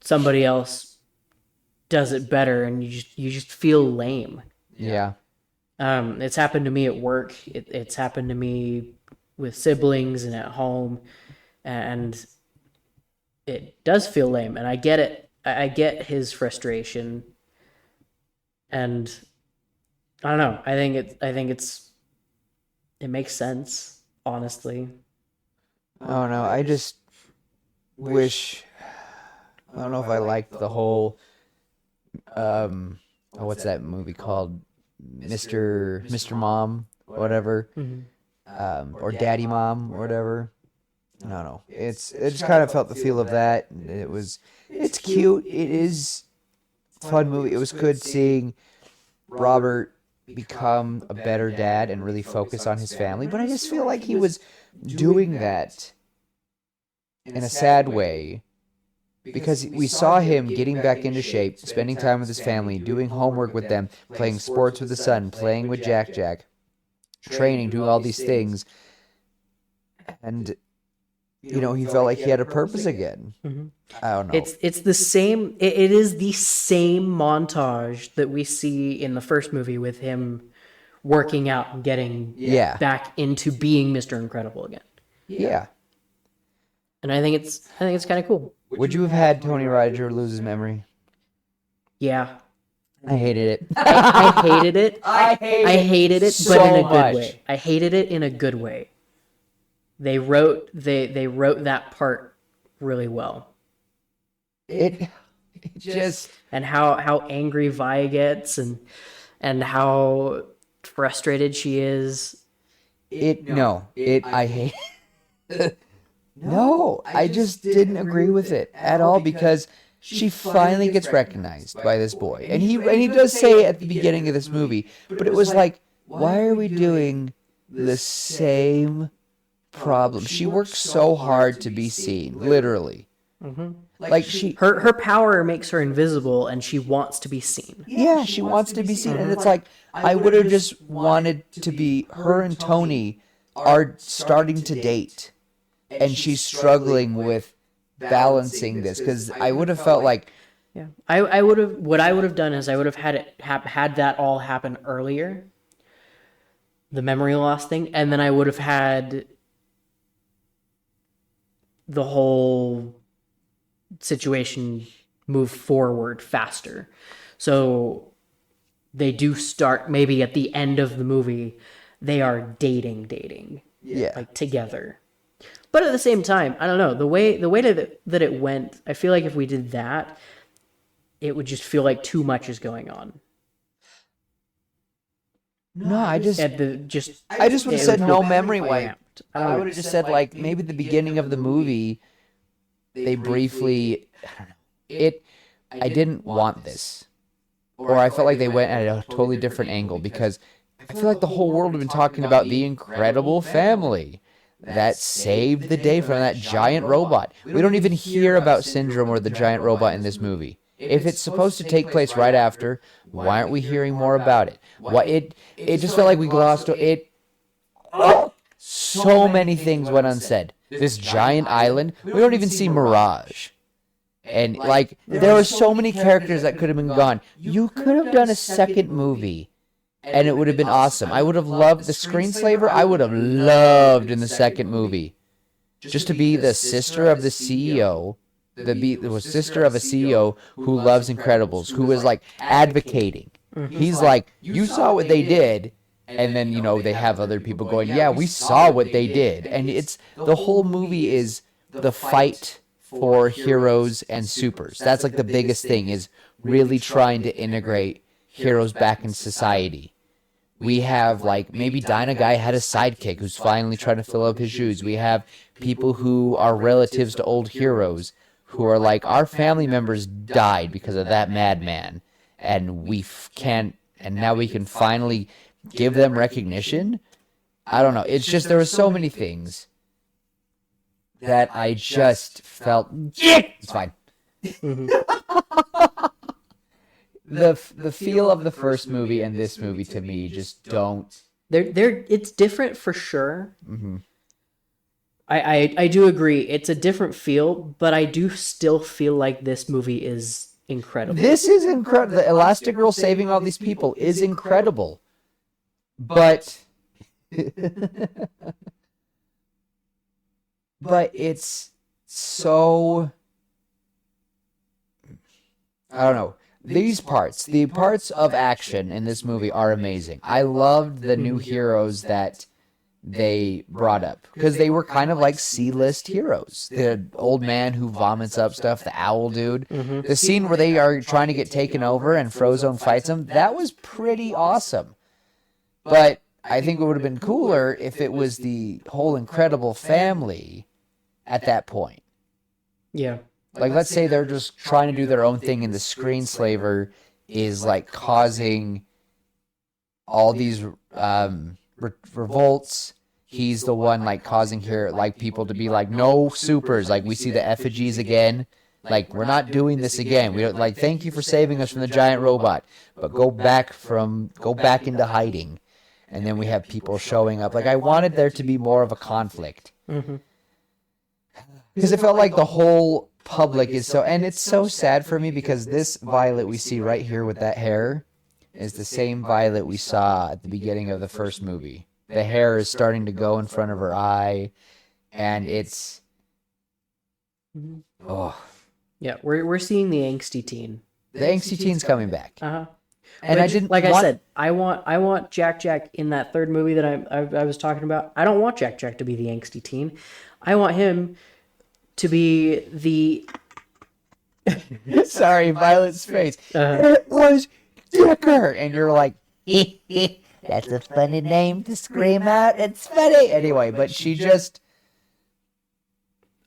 somebody else does it better, and you just feel lame. Yeah. It's happened to me at work. It's happened to me with siblings and at home, and it does feel lame. And I get it. I get his frustration, and I don't know. I think it makes sense, honestly. Oh no, I just wish. I don't know if I liked the whole. What's that movie called? Mr. Mom, whatever. Mm-hmm. Or Daddy Mom, or whatever. No. It just kind of felt the feel of that. It's cute. It is a fun movie. It was good seeing Robert become a better dad and really focus on his family. But I just feel like he was doing that in a sad way, because we saw him getting back into shape, spending time with his family, doing homework with them, playing sports with his son, playing with Jack, training, doing all these things. And, you know, he felt like he had a purpose again. Mm-hmm. I don't know. It's the same. It is the same montage that we see in the first movie with him working out and getting back into being Mr. Incredible again. Yeah. and I think it's kind of cool. Would you have had Tony Ryder lose his memory? Yeah, I hated it. I hated it. I I hated it, so but in a good much. way. I hated it in a good way. They wrote that part really well, It just and how angry Vi gets, and how frustrated she is. I hate no, I just didn't agree with it at all because she finally gets recognized by this boy. And he does say it at the beginning of this movie, but it was like, why are we doing the same problem? She works so hard to be seen, literally. Like Her power makes her invisible, and she wants to be seen. yeah, she wants to be seen. And it's like, I would have just wanted to be, her and Tony are starting to date. And she's struggling with balancing this. Because I would have felt like, Yeah, I would have. What I would have done is I would have had it had that all happen earlier, the memory loss thing, and then I would have had the whole situation move forward faster. So they do start maybe at the end of the movie, they are dating, yeah. like together. But at the same time, I don't know, the way that it went, I feel like if we did that, it would just feel like too much is going on. No, I just At the just would have it said would no feel memory wipe. cramped. I would have just said like maybe the beginning of the movie they briefly I don't know. I didn't want this. Or I felt like they went at a totally different angle because I feel like the whole world had been talking about the incredible family that saved the day from that giant robot. We don't even hear about Syndrome or the giant robot in this movie. If it's supposed to take place right after, why aren't we hearing more about it? Why it just felt like we glossed it. So many things went unsaid. This giant island, we don't even see Mirage. And like there were so many characters that could have been gone. You could have done a second movie and it would have been awesome. I would have loved the Screenslaver. I would have loved in the second movie just to be the sister of the CEO, the sister of a CEO who loves Incredibles, who is like advocating. He's like, you saw what they did, and then they have other people going, yeah, we saw what they did, and it's the whole movie is the fight for heroes and supers. That's like the biggest thing is really trying to integrate heroes back in society. We have like maybe Dyna Guy had a sidekick who's finally trying to fill up his shoes. We have people who are relatives to old heroes who are like, our family members died because of that madman, and and now we can finally give them recognition. I don't know. It's just there were so many things that I just felt it's fine. The feel of the first movie and this movie to me just don't. It's different for sure. I do agree. It's a different feel, but I do still feel like this movie is incredible. This is incredible. The Elastigirl saving all these people is incredible. But it's so, I don't know. The parts of action in this movie are amazing. I loved the new heroes that they brought up because they were kind of like C-list heroes. The old man who vomits up stuff, the owl dude. The scene where they are trying to get taken over and Frozone fights them, that was pretty awesome. But I think it would have been cooler if it was the whole Incredible family at that point. Yeah. Like, let's say they're just trying to do their own thing and the Screenslaver is, like, causing all these revolts. He's the one, like, causing people to be like, no supers. Like, we see the effigies again. Like, we're not doing this again. We don't, like, thank you for saving us from the giant robot. But go back into hiding. And then we have people showing up. Like, I wanted there to be more of a conflict. Because it felt like the whole public is so, and it's so sad for me because this Violet we see right here with that hair is the same Violet we saw at the beginning of the first movie. The hair is starting to go in front of her eye, and it's Oh, Yeah, we're seeing the angsty teen. the angsty teen's coming back. Uh-huh. And I didn't like I want- said, I want Jack in that third movie that I was talking about. I don't want Jack to be the angsty teen. I want him to be the Sorry, Violet's face. Uh-huh. It was Dicker, and you're like, that's a funny name to scream out. It's funny anyway. But she just,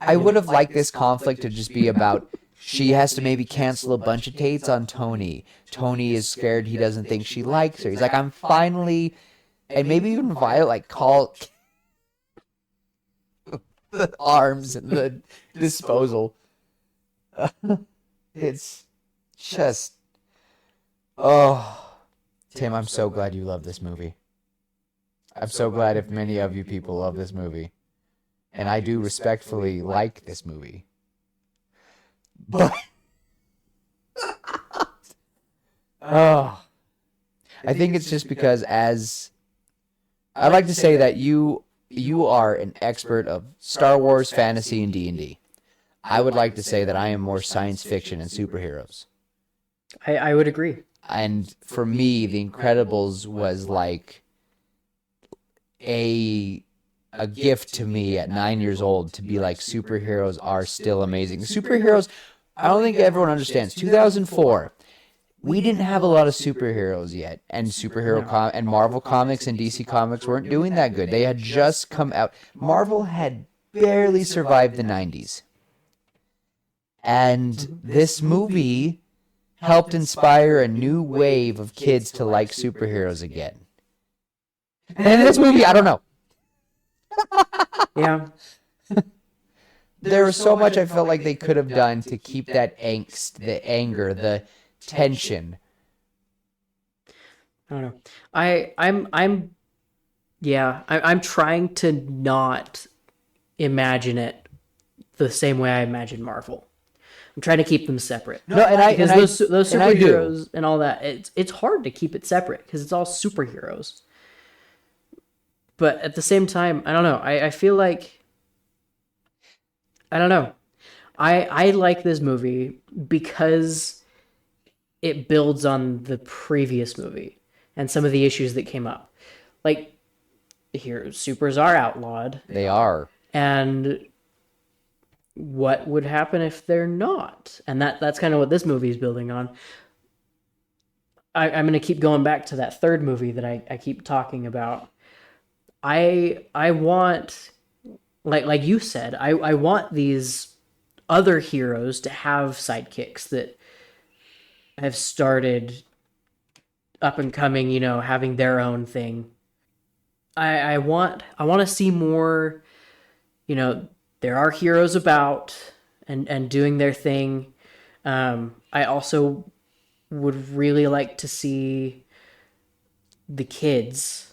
I would have liked this conflict to just be about. She has to maybe cancel a bunch of dates on Tony. Tony is scared he doesn't think she likes her. He's like, I'm finally, and maybe even Violet like call the arms and the disposal. It's just, oh, Tim, I'm so glad you love this movie. I'm so glad if many of you people love this movie. And I do respectfully like this movie. But oh, I think it's just because as I'd like to say that you are an expert of Star Wars, fantasy, and D&D. I would like to say that I am more science fiction and superheroes. I would agree. And for me, The Incredibles was like a gift to me at 9 years old to be like, superheroes are still amazing. The superheroes, I don't think everyone understands. 2004, we didn't have a lot of superheroes yet, and and Marvel Comics and DC Comics weren't doing that good. They had just come out. Marvel had barely survived the 90s. And this movie helped inspire a new wave of kids to like superheroes again. And in this movie, I don't know. Yeah. There was so much I felt like they could have done to keep that angst, the anger, the tension. I don't know. I'm trying to not imagine it the same way I imagine Marvel. I'm trying to keep them separate. No, and those I do. superheroes and all that, it's hard to keep it separate because it's all superheroes. But at the same time, I don't know. I feel like, I don't know. I like this movie because it builds on the previous movie and some of the issues that came up. Like, here, supers are outlawed. They are. And what would happen if they're not? And that's kind of what this movie is building on. I'm going to keep going back to that third movie that I keep talking about. I want, like you said, I want these other heroes to have sidekicks that have started up and coming, having their own thing. I want to see more, there are heroes about and doing their thing. I also would really like to see the kids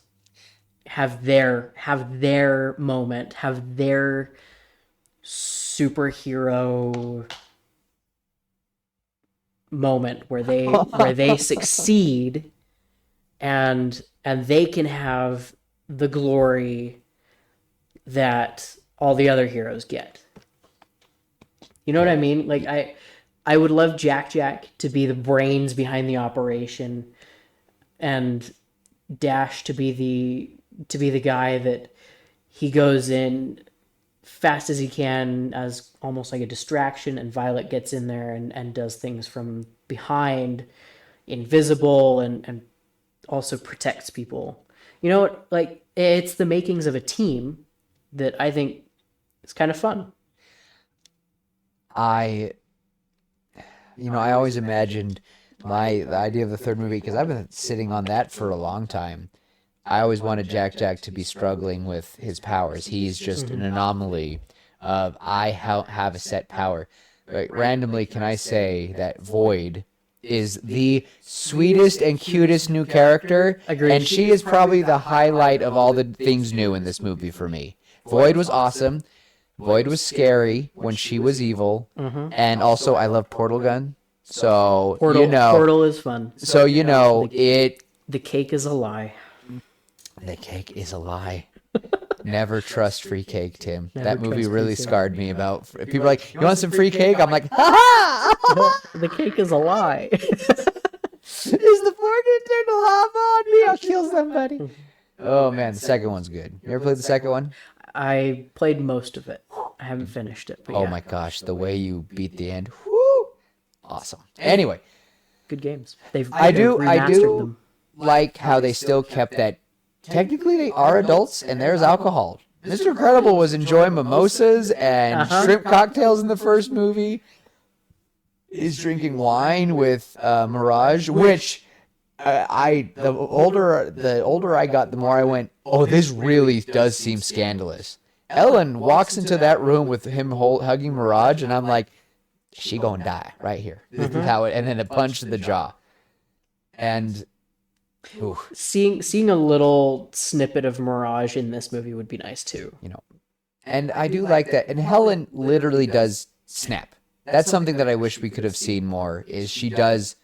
have their moment, have their superhero moment where they succeed and they can have the glory that all the other heroes get. You know what I mean? Like I would love Jack to be the brains behind the operation and Dash to be the guy that he goes in fast as he can as almost like a distraction, and Violet gets in there and does things from behind, invisible, and also protects people. Like, it's the makings of a team that I think is kind of fun. I always imagined the idea of the third movie, because I've been sitting on that for a long time. I always wanted Jack to be struggling with his powers. He's just an anomaly of, I have a set power. Like, randomly, can I say that Void is the sweetest and cutest new character? Agreed. And she is probably the highlight of all the things new in this movie for me. Void was awesome. Void was scary when she was evil. And also, I love Portal Gun. So, Portal is fun. So, The cake is a lie. The cake is a lie. Never trust free cake, Tim. Never That movie trust free really cake. scarred me about. People are like, you want some free cake? I'm like, ha ha! The cake is a lie. Is the fork gonna turn to lava on me? I'll kill somebody. Oh man, the second one's good. You ever played the second one? I played most of it. I haven't finished it. But Oh yeah, my gosh, the way you beat the end. Whoo! Awesome. Anyway, good games. They've I they've do remastered them. like how they still kept that. Technically, they are adults, and there's alcohol. Mr. Incredible was enjoying mimosas and shrimp cocktails in the first movie. He's drinking wine with Mirage, which the older I got, the more I went, oh, this really does seem scandalous. Ellen walks into that room with him hugging Mirage, and I'm like, she gonna die right here. This is how it, and then a punch to the jaw. And ooh, Seeing a little snippet of Mirage in this movie would be nice too. and I do like that. And Helen literally does snap. That's something that I wish we could have seen more. Is she does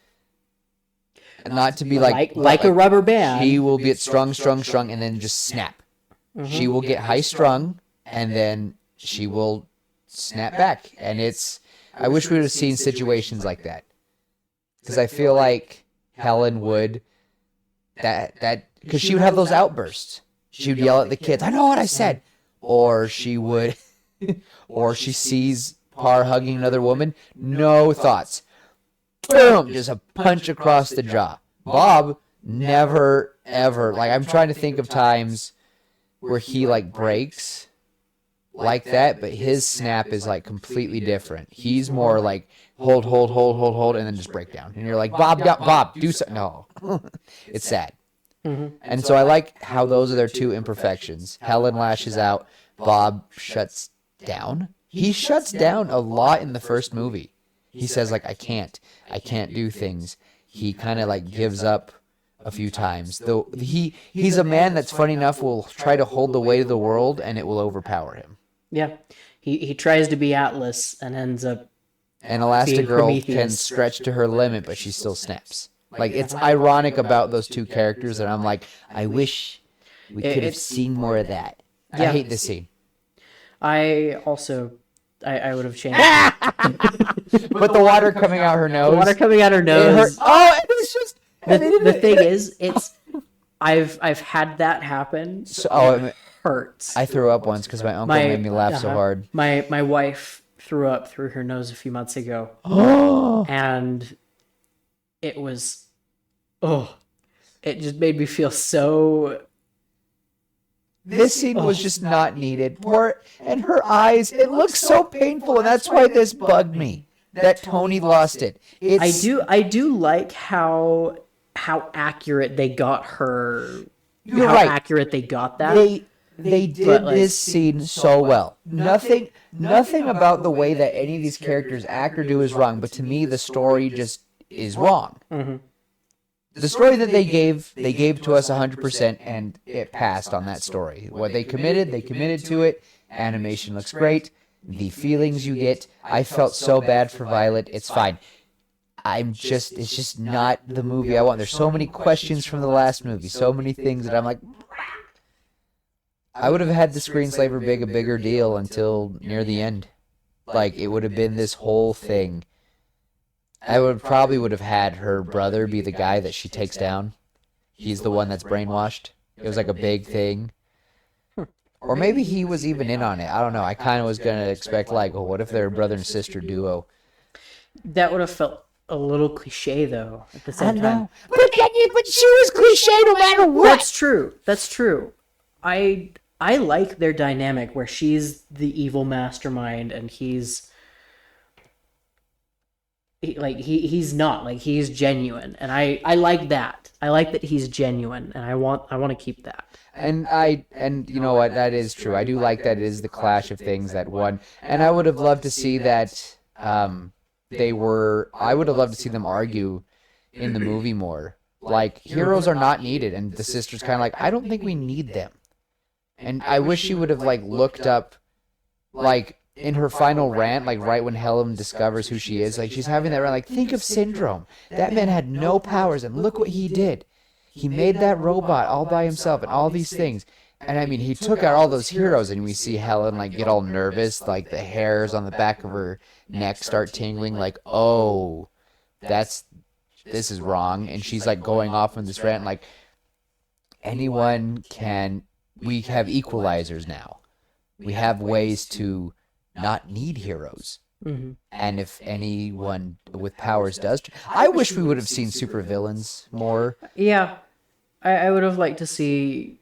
not to be like a rubber band. She will get strung, and then just snap. She will get high strung, and then she will snap back. And I wish we would have seen situations like that, because I feel like Helen would because she would have those outbursts. She would yell at the kids, "I know what I said," or she would, or she sees Parr hugging another woman, no thoughts. Boom! Just a punch across the jaw. Bob never, ever, I'm trying to think of times where he, breaks like that, but his snap is, completely different. He's more hold, and then just break down. And you're like, Bob, do something. No. It's sad. And so I like how those are their two imperfections. Helen lashes out. Bob shuts down. He shuts down a lot in the first movie. He says, I can't do things. He kind of, gives up a few times. Though he's a man that's, funny enough, will try to hold the weight of the world, and it will overpower him. Yeah, he tries to be Atlas and ends up. And Elastigirl Prometheus. can stretch to her limit, but she still snaps. It's ironic about those two characters, and I'm like, I wish we could have seen more of that. I Yeah. hate this scene. I also, I would have changed. But the water coming out her nose. Water coming out her It hurt. nose. Oh, and it's just... The thing is, I've had that happen. Oh, Hurts. I threw up once because my uncle made me laugh so hard. My wife threw up through her nose a few months ago, and it was, it just made me feel so. This scene was just not needed. And her eyes, it looks so painful, and that's why this bugged me. That Tony lost it. I do like how accurate they got her. You're how right. accurate they got that. They did But, this scene so well. Nothing about the way that any of these characters act or do is wrong, but to me the story just is wrong. The story that they gave to us 100%, and it passed on that story. What they committed to it. Animation looks great. The feelings you get, I felt so bad for Violet. It's fine. It's just not the movie I want. There's so many questions from the last movie, so many things that I'm like, I would have had the screenslaver a bigger deal until near the end. It would have been this whole thing. I would have had her brother be the guy that she takes down. He's the one that's brainwashed. It was a big thing. Or maybe he was even in on it. I don't know. I kind of was going to expect, what if they're a brother and sister duo? That would have felt a little cliche, though, at the same time. But she was cliche no matter what. That's true. I like their dynamic where she's the evil mastermind and he's not. He's genuine, and I like that. I like that he's genuine, and I want to keep that. And you know what, that is true. I do like that it is the clash of things that won. And I would have loved to see that I would have loved to see them argue in the movie more. Heroes are not needed, and the sister's kind of I don't think we need them. And I wish she would have looked up in her final rant, right when Helen discovers who she is, she's having that rant, think of Syndrome. That man had no powers, and look what he did. He made that robot all by himself and all these things. And I mean, he took out all those heroes, and we see Helen like get all nervous, like the hairs on the back of her neck start tingling, like, oh, this is wrong. And she's like going off on this rant, like, we have equalizers now. We have ways to not need heroes. Mm-hmm. And if anyone with powers does, I wish we would have seen supervillains more. Yeah, I would have liked to see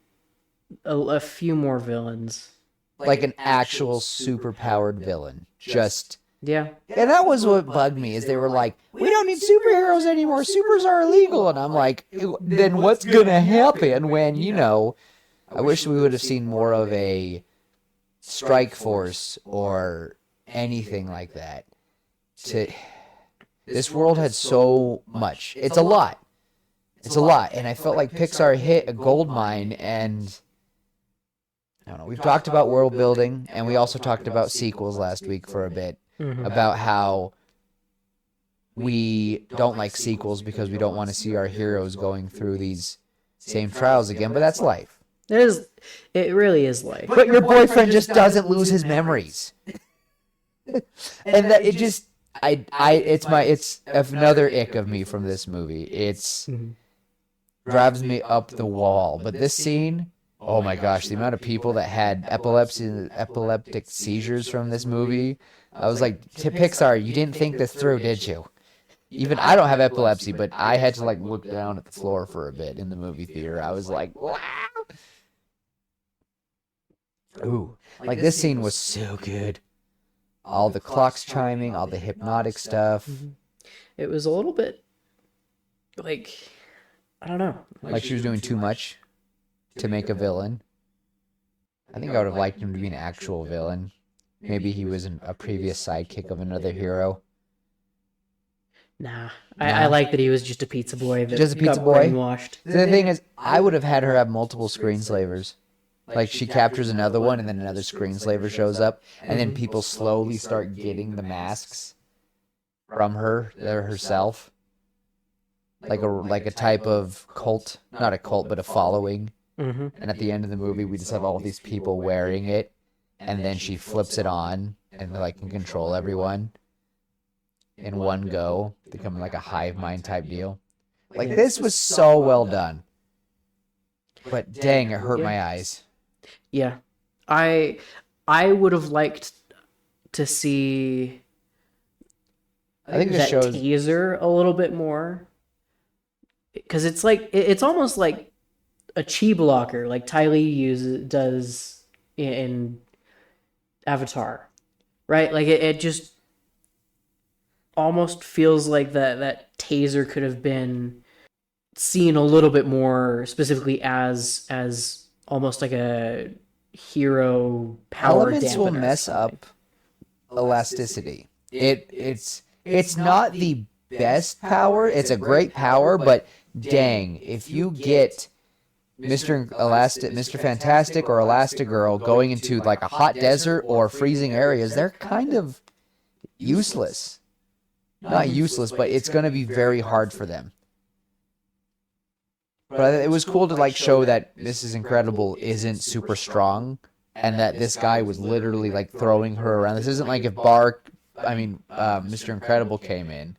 a few more villains. Like an actual superpowered villain. Just... Yeah. And that was what bugged me, is they were like, we don't need superheroes anymore. Supers are illegal. And I'm like, then what's going to happen when, I wish we would have seen more of a strike force or anything like that. This world had so much. It's a lot. It's a lot. And I felt like Pixar hit a gold mine, and I don't know. We've talked about world building, and we also talked about sequels last week for a bit. Mm-hmm. About how we don't like sequels because we don't want to see our heroes going through these same trials again, but that's life. It really is life. But your boyfriend just doesn't lose his memories. And that it just it's another ick of me from this movie. It's drives me up the wall. But this scene, oh my gosh, the amount of people that had epileptic seizures from this movie. I was like, to Pixar, you didn't think this through, did you? Even I don't have epilepsy, but I had to like look down at the floor for a bit in the movie theater. I was like, wow. Ooh, like this scene was so good. All the clocks chiming, all the hypnotic stuff. It was a little bit like, I don't know. Like she was doing too much to make a villain. I think I would have liked him to be an actual villain. Maybe he was a previous sidekick of another hero. Nah. I like that he was just a pizza boy that Just a pizza got boy? brainwashed. The thing is, I would have had her have multiple screenslavers. Like she captures another one, and then another screenslaver shows up, and then people slowly start getting the masks from her herself. Like a type of cult, not a cult, but a following. Mm-hmm. And at the end of the movie, we just have all these people wearing it, and then she flips it on and like can control everyone in one go, becoming like a hive mind type deal. Like this was so well done, but dang, it hurt my eyes. Yeah. I would have liked to see I think this that shows taser a little bit more, because it's like it's almost like a chi blocker, like Ty Lee does in Avatar, right? Like it just almost feels like that taser could have been seen a little bit more specifically as almost like a hero power. elements will dampener. mess up elasticity. It's not the best power. It's a great power, but dang, if you get Mr. Fantastic or Elastigirl going into like a hot desert or freezing areas, they're kind of useless. Not useless, but it's going to be very hard for them. But it was cool to like show that Mrs. Incredible isn't super strong, and that this guy was literally like throwing her around. This isn't like if Mr. Incredible came in.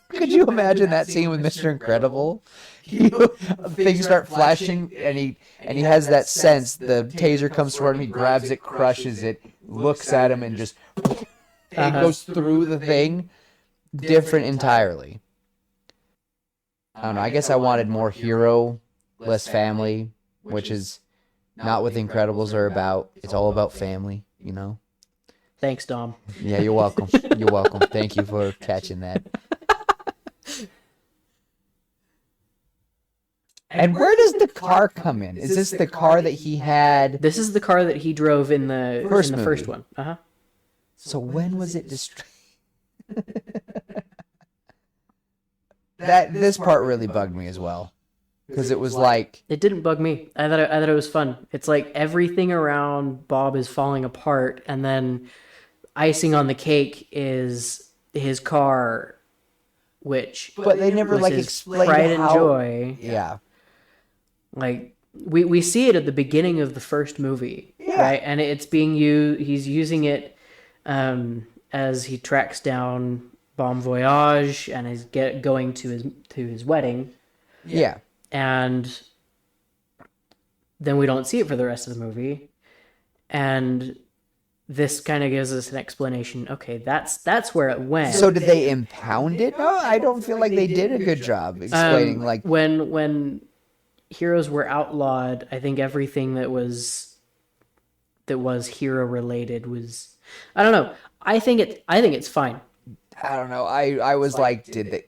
Could you imagine that scene with Mr. Incredible? Things start flashing, and he has that sense. The taser comes toward him, he grabs it, crushes it, looks at him, and just it goes through the thing. Different entirely. I don't know. I guess I wanted more hero, less family, which is not what The Incredibles are about. It's all about family, you know? Thanks, Dom. Yeah, you're welcome. You're welcome. Thank you for catching that. And where does the car come in? Is this the car that he had? This is the car that he drove in the first movie. one. So when was it destroyed? This part really bugged me as well, because it was like It didn't bug me. I thought it was fun. It's like everything around Bob is falling apart, and then icing on the cake is his car, which but they never was like his explained pride how. and joy. Yeah, Like we see it at the beginning of the first movie, right? And it's being used. He's using it as he tracks down Bon Voyage and is going to his wedding. Yeah. And then we don't see it for the rest of the movie. And this kind of gives us an explanation. Okay, that's where it went. So did they impound it? No, I don't feel like they did a good job explaining. Like when heroes were outlawed, I think everything that was hero related was, I don't know. I think it's fine. I don't know. I was like, did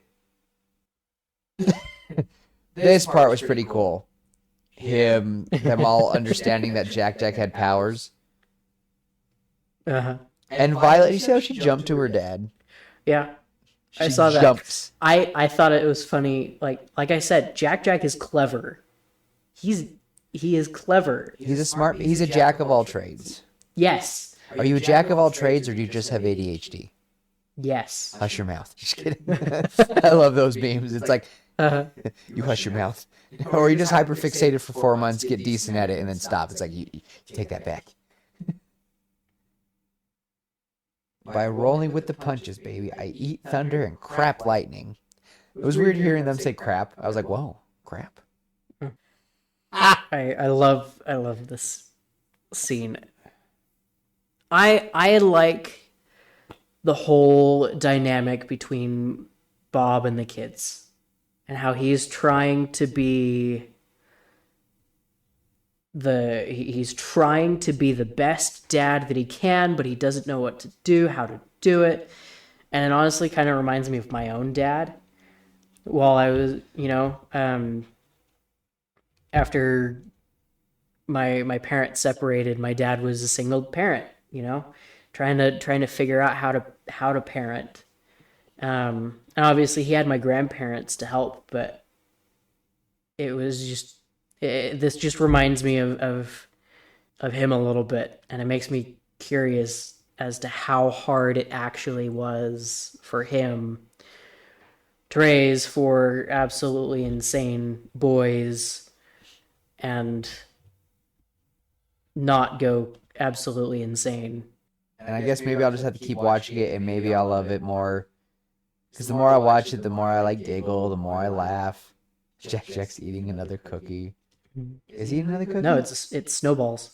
they? This part was pretty cool. Them all understanding that Jack Jack had powers. Uh-huh. And Violet, you see how she jumped to her dad? Yeah. I She saw that. jumps. I thought it was funny. Like I said, Jack Jack is clever. He is clever. He's a jack of all trades. Yes. Are you a jack of all trades, or do you just have ADHD? Yes. Hush your mouth. Just kidding. I love those memes. It's like, Uh-huh. you hush your mouth. Or you just hyperfixated for 4 months, get decent at it, and then stop. It's like, you take that back. By rolling with the punches, baby, I eat thunder and crap lightning. It was weird hearing them say crap. I was like, whoa, crap. I love this scene. I like the whole dynamic between Bob and the kids and how he's trying to be he's trying to be the best dad that he can, but he doesn't know what to do, how to do it. And it honestly kind of reminds me of my own dad. While I was, after my parents separated, my dad was a single parent, trying to figure out how to parent. And obviously he had my grandparents to help, but it was just this just reminds me of him a little bit, and it makes me curious as to how hard it actually was for him to raise 4 absolutely insane boys and not go absolutely insane. And I guess maybe I'll just have to keep watching it, and maybe I'll love it more. Because the more I watch it, the more I giggle, the more I laugh. Jack's eating another cookie. Is he eating another cookie? No, it's snowballs.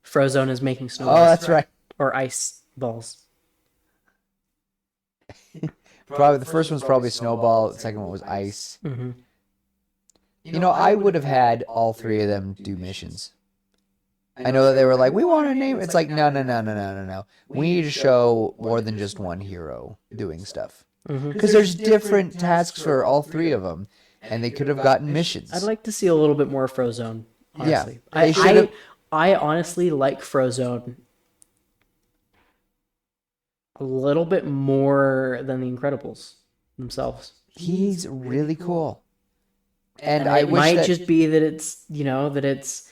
Frozone is making snowballs. Oh, that's right. Or ice balls. Probably the first one's probably snowball. The second one was ice. Mm-hmm. I would have had all 3 of them do missions. I know that they were like, we want a name. It's like, no. We need to show more than just one hero doing stuff. Because there's different tasks for all 3 of them, and they could have gotten missions. I'd like to see a little bit more Frozone, honestly. Yeah, I honestly like Frozone a little bit more than the Incredibles themselves. He's really cool. And it might just be that it's, it's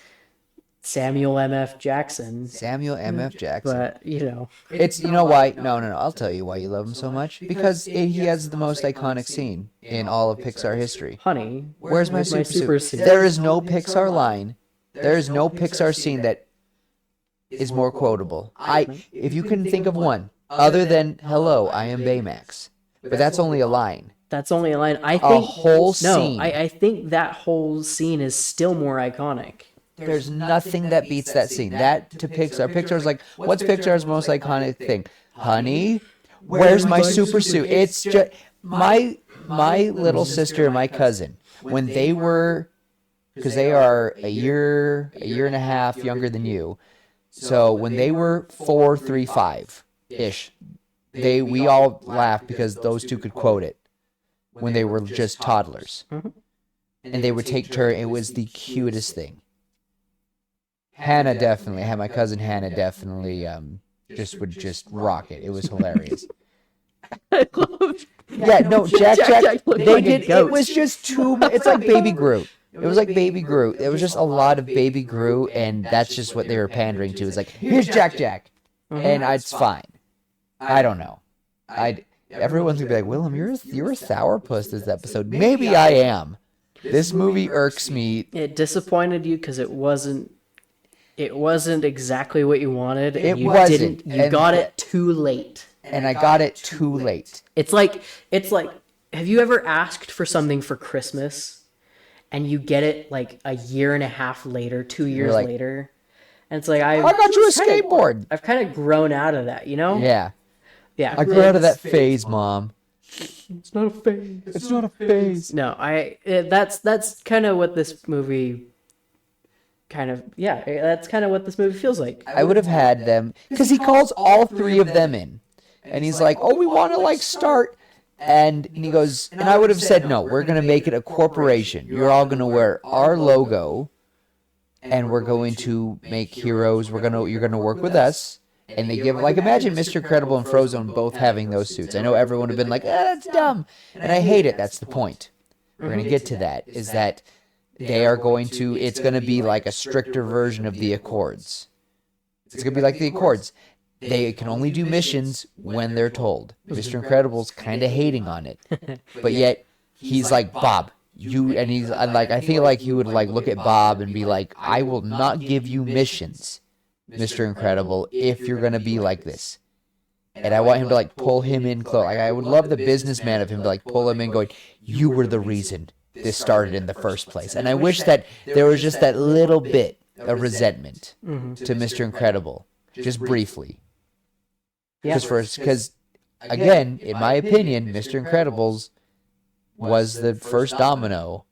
Samuel M.F. Jackson. Samuel M.F. Jackson. But, It's, why? No. I'll tell you why you love him so much. Because he has the most iconic scene in all of Pixar history. Honey, where's my super suit? There is no Pixar line. There is no Pixar scene that is more quotable. If you can think of one, other than, hello, I am Baymax. But that's only a line. That's only a line. I think a whole scene. No, I think that whole scene is still more iconic. There's nothing that beats that scene. That to Pixar. Pixar's like, what's Pixar's most iconic thing? Honey, where's my super suit? It's just my little sister and my cousin, when they were, because they are a year and a half younger than you. So when they were 4, 3, 5-ish, we all laughed because those 2 could quote it when they were just toddlers. And they would take turn. It was the cutest thing. My cousin Hannah definitely would rock it. It was hilarious. Yeah, no, Jack, they did, it was just it's like Baby Groot. It was like Baby Groot. It was just a lot of Baby Groot, and that's just what they were pandering to. It's like, here's Jack. And it's fine. I don't know. Everyone's gonna be like, Willem, you're a sourpuss this episode. Maybe I am. This movie irks me. It disappointed you because it wasn't exactly what you wanted. And It you wasn't, You and got it too late. And I got it too late. It's like have you ever asked for something for Christmas and you get it like a year and a half later, 2 years like, later? And it's like I got you a skateboard. I've kind of grown out of that, you know? Yeah. Yeah. I grew out of that phase, Mom. It's not a phase. It's not a phase. No, that's kind of what this movie that's kind of what this movie feels like. I would have had them, because he calls all three of them in. And he's like, oh, we want to like start. And he goes, and I would have said, no, we're going to make it a corporation. You're all going to wear our logo. And we're going to make heroes. You're going to work with us. And they give, like, imagine Mr. Incredible and Frozone both having those suits. I know everyone would have been like, that's dumb. And I hate it. That's the point. We're going to get to that, is that it's going to be like a stricter version of the Accords. It's going to be like the Accords. They can only do missions when they're told. Mr. Incredible's kind of hating on it. But yet, he's like, Bob, and he's like, I feel like he would like look at Bob and be like, I will not give you missions, Mr. Incredible, if you're going to be like this. And I want him to like pull him in close. Like, I would love the businessman of him to like pull him in going, you were the reason this started in the first place. And I wish that there was just that little bit of resentment to Mr. Incredible, just briefly. Because again, in my opinion, Mr. Incredibles was the first domino.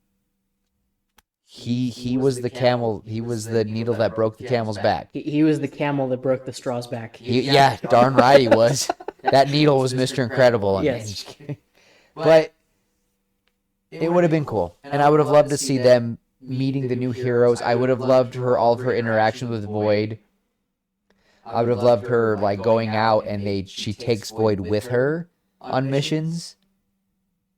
He was the camel. He was the needle that broke the camel's back. He was the camel that broke the straw's back. Yeah, darn right he was. That needle was Mr. Incredible. Yes. But it would have been cool. And I would have loved to see them meeting the new heroes. I would have loved all of her interactions with Void. I would have loved her like going out and she takes Void with her on missions.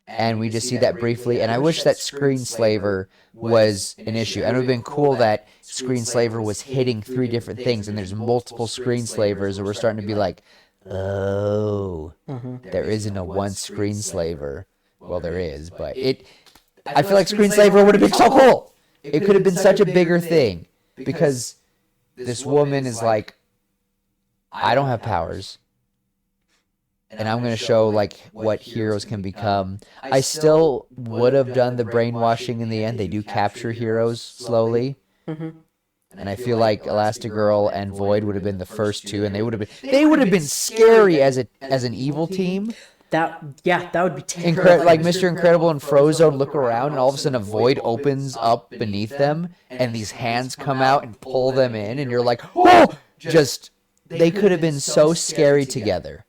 And we just see that briefly. And I wish that Screenslaver was an issue. And it would have been cool that Screenslaver was hitting 3 different things. And there's multiple Screenslavers. And we're starting to be like, oh, there isn't a one Screenslaver. Well, there is. But I feel like Screenslaver would have been so cool. It could have been such a bigger thing. Because this woman is like, I don't have powers. And I'm going to show like what heroes can become. I still would have done the brainwashing in the end. They do capture heroes slowly. And I feel like Elastigirl and Void would have been the first 2, and they would have been scary as an evil team. That would be terrible. Like Mr. Incredible and Frozone look around, and all of a sudden a void opens up beneath them, and these hands come out and pull them in, and you're like, oh! They could have been so scary together.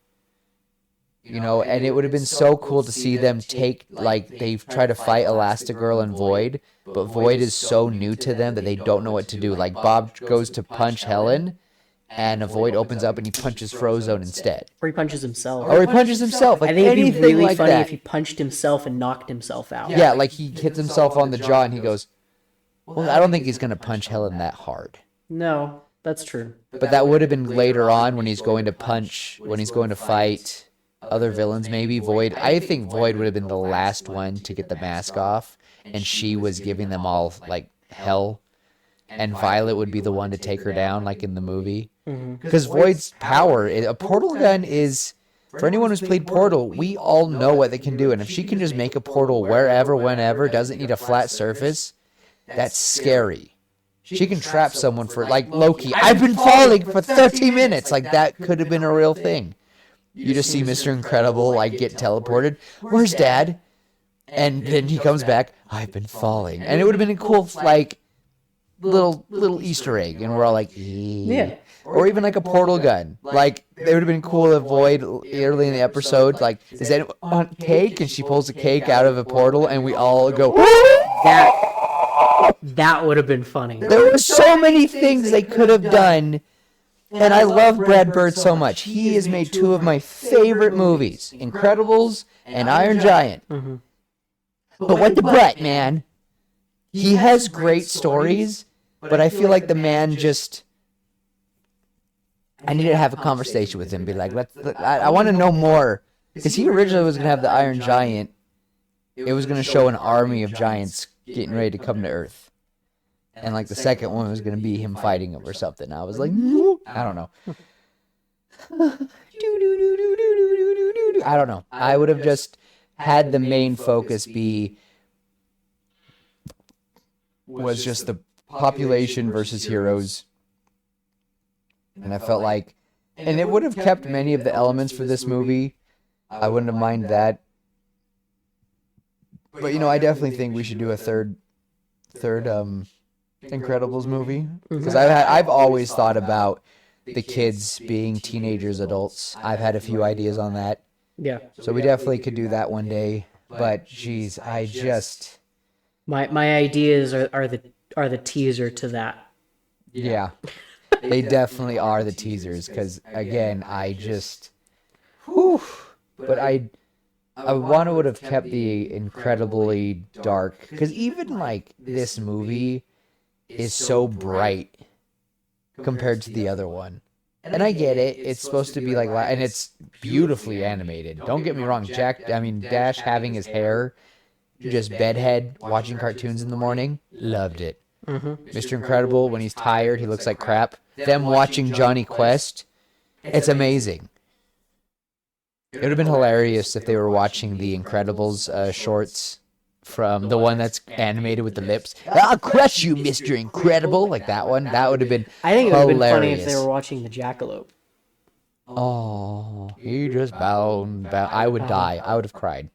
You know, and it would have been so cool to see them they try to fight Elastigirl and Void, but Void is so new to them that they don't know what to do. Like, Bob goes to punch Helen, and a Void opens up and he punches Frozone instead. Or he punches himself. Like, I think it'd be really like funny that. if he punched himself and knocked himself out. Yeah, like he hits himself on the jaw and he goes, well, I don't think he's going to punch Helen that hard. No, that's true. But that would have been later on when he's going to fight other villains, maybe. Void. I think Void would have been the last one to get the mask off, and she was giving them all, like, hell. And Violet would be the one to take her down, like in the movie. Because Void's power, a portal gun is, for anyone who's played Portal, we all know what they can do. And if she can just make a portal wherever, whenever, doesn't need a flat surface, that's scary. She can trap someone for, like, Loki. I've been falling for 30 minutes. Like, that could have been a real thing. You just see Mr. Incredible, like, get teleported. Where's Dad? And then he comes back. I've been falling. And it would have been a cool, like, little Easter egg. And we're all like, yeah. Or even, like, a portal gun. Like, it would have been cool to avoid early in the episode. Like, is that on cake? And she pulls a cake out of a portal, and we all go, That would have been funny. There were so many things they could have done. And I love Brad Bird so much. He has made 2 of my favorite movies, Incredibles and Iron Giant. But what the butt, man? He has great stories, but I feel like the man just... I need to have a conversation with him. Be like, I want to know more. Because he originally was going to have the Iron Giant. It was going to show an army of giants getting ready to come to Earth. And like the second one was going to be him fighting him or something. I was like, I don't know. I don't know. I would have just had the main focus be was just the population versus heroes. And I felt like, and it would have kept many of the elements for this movie. I wouldn't have minded that. But I definitely think we should do a third Incredibles movie, because I've always thought about the kids being teenagers, adults. I've had a few ideas on that. Yeah. So we definitely could do that one day. But geez, I just my ideas are the teaser to that. yeah. They definitely are the teasers, because again, I just but I would have kept the incredibly dark, because even like this movie is so bright compared to the other one. And I get it. It's supposed to be like, and it's beautifully animated. Don't get me wrong. Dash having his hair just bedhead watching cartoons in the morning, loved it. Mr. Incredible, when he's tired, he looks like crap. Them watching Johnny Quest, it's amazing. It would have been hilarious if they were watching the Incredibles shorts from the one that's animated with the lips. I'll crush you, Mr. Incredible, like that one. That would have been I think it would have been funny if hilarious. they were watching the Jackalope. Oh, he just bound. I would die. I would have cried.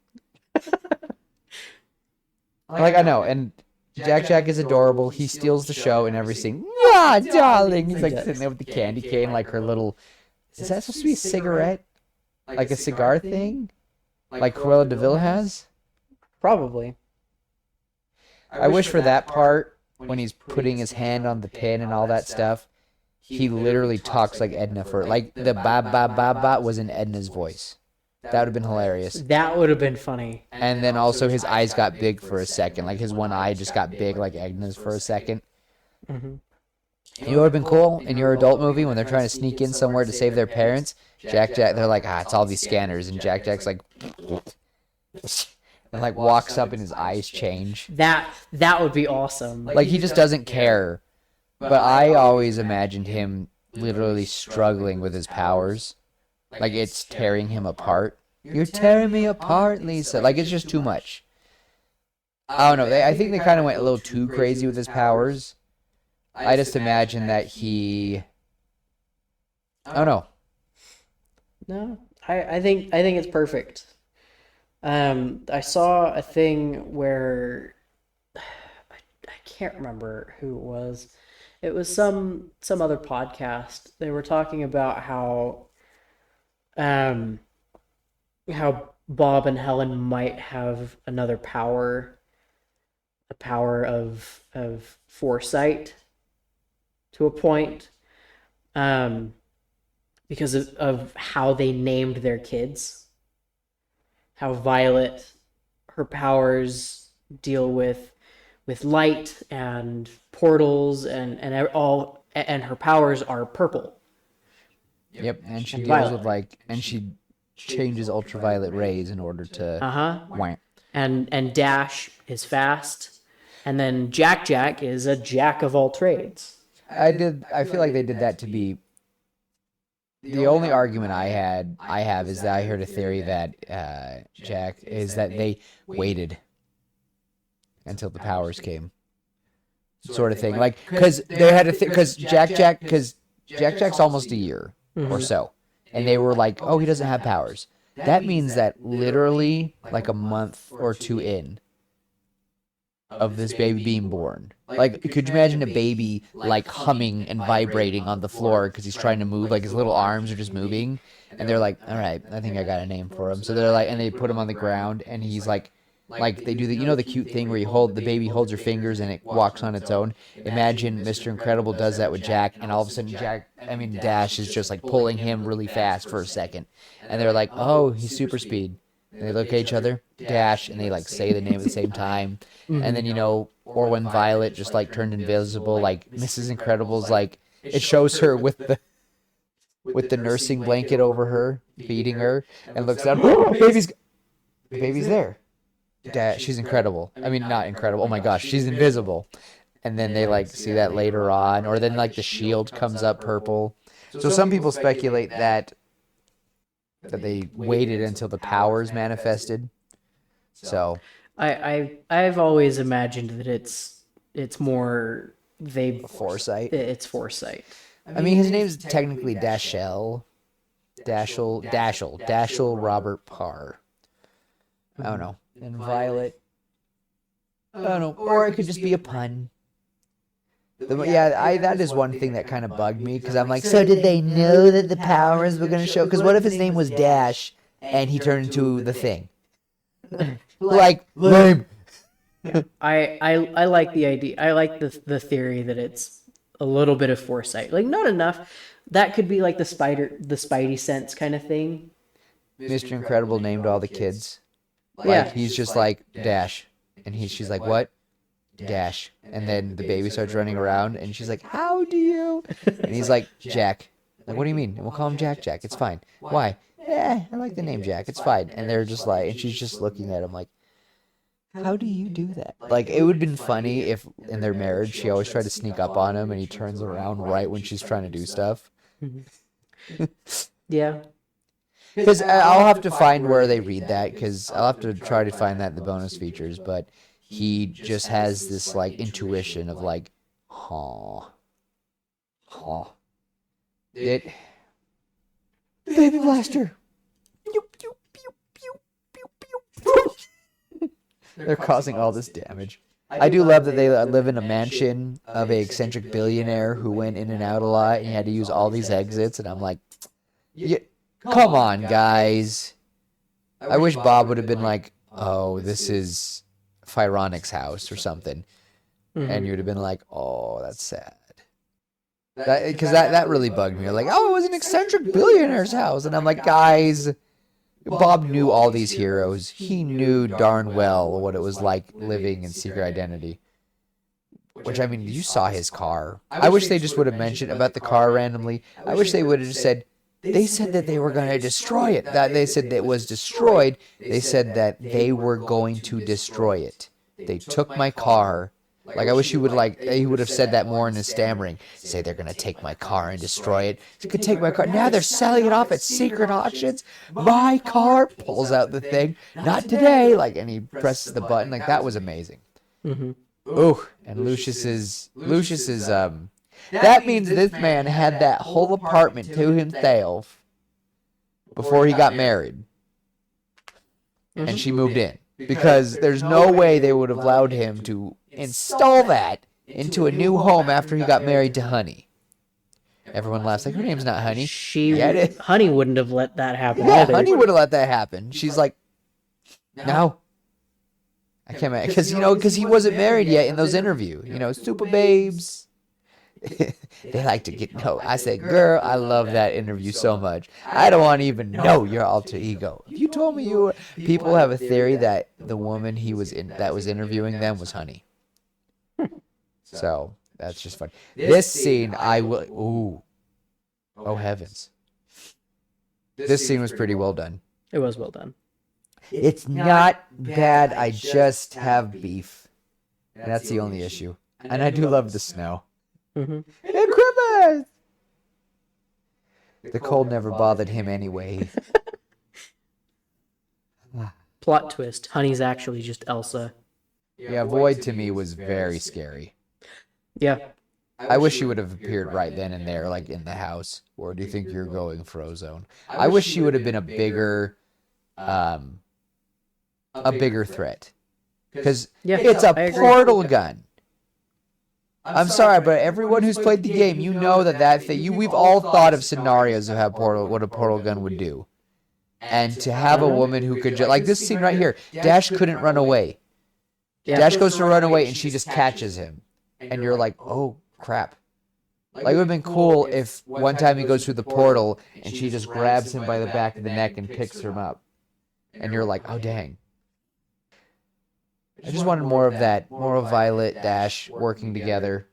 Like, I know, and Jack is adorable. He steals the show and everything. Ah, darling. He's like sitting there with the candy cane, like her little. Is that supposed to be a cigarette? Like a cigar thing? Like Cruella de Vil has? Probably. I wish for that part, when he's putting his hand on the pin and all that stuff, he literally talks like Edna like the ba ba ba ba was in Edna's voice. That would have been hilarious. That would have been funny. And then also his eyes got big for a second. Like his one eye just got big like Edna's for a second. You know what would have been cool in your adult movie when they're trying to sneak in somewhere to save their parents? Jack, they're like, it's all these scanners. And Jack's like, and like walks up and his eyes change. That would be awesome. Like he just doesn't care. But I always imagined him literally struggling with his powers. Like it's tearing him apart. You're tearing me apart, Lisa. Like it's just too much. I don't know. I think they kind of went a little too crazy with his powers. I just imagine that he. I don't know. No, I think it's perfect. I saw a thing where I can't remember who it was. It was some other podcast. They were talking about how Bob and Helen might have another power, a power of foresight to a point, because of how they named their kids. How Violet, her powers deal with light and portals and her powers are purple. Yep, and she deals violet. with like, and she changes ultraviolet rays in order to. Wah. And Dash is fast, and then Jack is a jack of all trades. I feel like they did that to be. The only argument I have is that I heard a theory that Jack is that they waited until the powers came, sort of thing. Like, because they had because Jack's almost a year or so, and they were like, oh, he doesn't have powers. That means that literally like a month or two in of this baby being born. Like, could you imagine a baby like humming and vibrating on the floor because he's trying to move, like his little arms are just moving, and they're like, all right, I think I got a name for him. So they're like, and they put him on the ground, and he's like they do the cute thing where the baby holds your fingers and it walks on its own. Imagine Mr. Incredible does that with Jack, and all of a sudden Dash is just like pulling him really fast for a second, and they're like, oh, he's super speed. And they look at each other, Dash, and they like say the name at the same time. And then, or when Violet just like turned invisible, like Mrs. Incredible's like, it shows her with the nursing blanket over her, feeding her, and looks down, the baby's there. She's incredible. I mean, not incredible. Oh my gosh, she's invisible. And then they like see that later on, or then like the shield comes up purple. So some people speculate that they waited until the powers manifested. So I've always imagined that it's more they foresight. it's foresight. I mean, his name is technically Dashel Robert Parr. I don't know. And Violet. I don't know. Or it could just be a pun. That is one thing that kind of bugged me because I'm like, so did they know that the powers were going to show? Because what if his name was Dash and he turned into the Thing? Like, lame. I like the idea. I like the theory that it's a little bit of foresight. Like, not enough. That could be like the Spidey sense kind of thing. Mr. Incredible named all the kids. Like, he's just like, Dash. And she's like, what? Dash. And then the baby starts running around, and she's like, how do you? And he's like, Jack. Like, what do you mean? We'll call him Jack. It's fine. Why? I like the name Jack. It's fine. And they're just like, and she's just looking at him like, how do you do that? Like, it would have been funny if in their marriage she always tried to sneak up on him and he turns around right when she's trying to do stuff. Yeah. Because I'll have to find where they read that, because I'll have to try to find that in the bonus features, but he just has this, like, intuition of, like, Baby Blaster! Pew, pew, pew, pew, pew, pew. They're causing all this damage. I do love that they live in a mansion of an eccentric billionaire who went in and out a lot, and he had to use all these exits, and I'm like, yeah, come on, guys. I wish Bob would have been like, oh, this is Phyronic's house or something. Mm-hmm. And you would have been like, oh, that's sad. Because that really bugged me. You're like, oh, it was an eccentric billionaire's house. And I'm like, guys, Bob knew all these heroes. He knew darn well what it was like living in Secret Identity. Which, I mean, you saw his car. I wish they just would have mentioned about the car randomly. I wish they would have just said, they said that they were going to destroy it. That they said that it was destroyed. They said that they were going to destroy it. They took my car. Like, I wish he would have said that more in his stammering. Say they're going to take my car and destroy it. They could take my car. Now they're selling it off at secret auctions. My car pulls out the thing. Not today. Like, and he presses the button. Like, that was amazing. Mm-hmm. Ooh, and Lucius's that means this man had that whole apartment to himself before he got married. Mm-hmm. And she moved in. Because there's no way they would have allowed him to install that into a new home after he got married to Honey. Everyone laughs like, her name's not Honey. Honey wouldn't have let that happen either. Honey would have let that happen. She's like, no. I can't imagine. Because he wasn't married yet in those interviews. Super babes. They like to get I said, girl, I love that interview so much. I don't want to even know your alter ego. If you told me you were, people have a theory that the woman that was interviewing them was Honey. So that's just fun. This scene, oh heavens. This scene was pretty well done. It was well done. It's not bad. I just have beef. And that's the only issue. And I do love the snow. Mm-hmm. And Christmas! The cold never bothered him anyway. Plot twist. Honey's actually just Elsa. Yeah, Void to me was very scary. Yeah. I wish she would have appeared right then and there, like in the house. Or do you think you're going Frozone? I wish she would have been a bigger threat. Because it's a portal gun. I'm sorry, but everyone who's played the game, you know that thing. We've all thought of scenarios of what a portal gun would do, and to have a woman who could like this scene right here. Dash couldn't run away. Dash goes to run away, and she just catches him, and you're like, oh crap! Like it would have been cool if one time he goes through the portal and she just grabs him by the back of the neck and picks him up, and you're like, oh dang. I just wanted more of that, more of Violet, Dash working together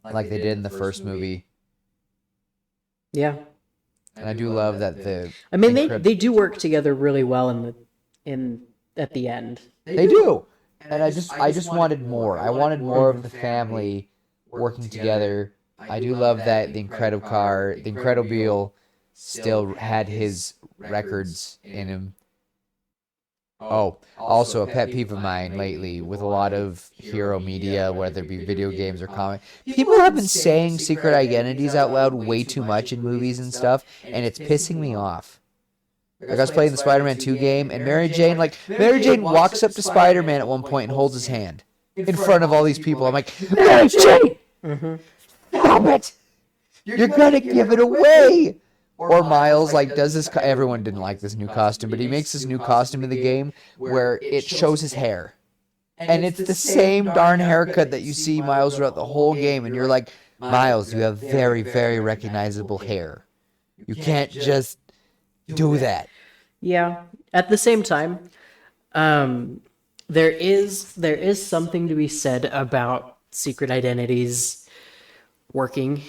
like they did in the first movie. Yeah. And I do love that they do work together really well at the end. They do. And I just wanted more. I wanted more of the family working together. I do love that the Incredible still had his records in him. Oh, also a pet peeve of mine lately with a lot of hero media, whether it be video games or comic. People have been saying secret identities out loud way too much in movies and stuff, and it's pissing me off. Like I was playing the Spider-Man 2 game, and Mary Jane walks up to Spider-Man at one point and holds his hand in front of all these people. I'm like, Mary Jane, stop it! You're gonna give it away. Or Miles does this. Everyone didn't like this new costume, but he makes this new costume in the game where it shows his hair, and it's the same darn haircut that you see Miles throughout the whole game, and you're like, Miles, you have very, very recognizable hair. You can't just do that. Yeah. At the same time, there is something to be said about secret identities working.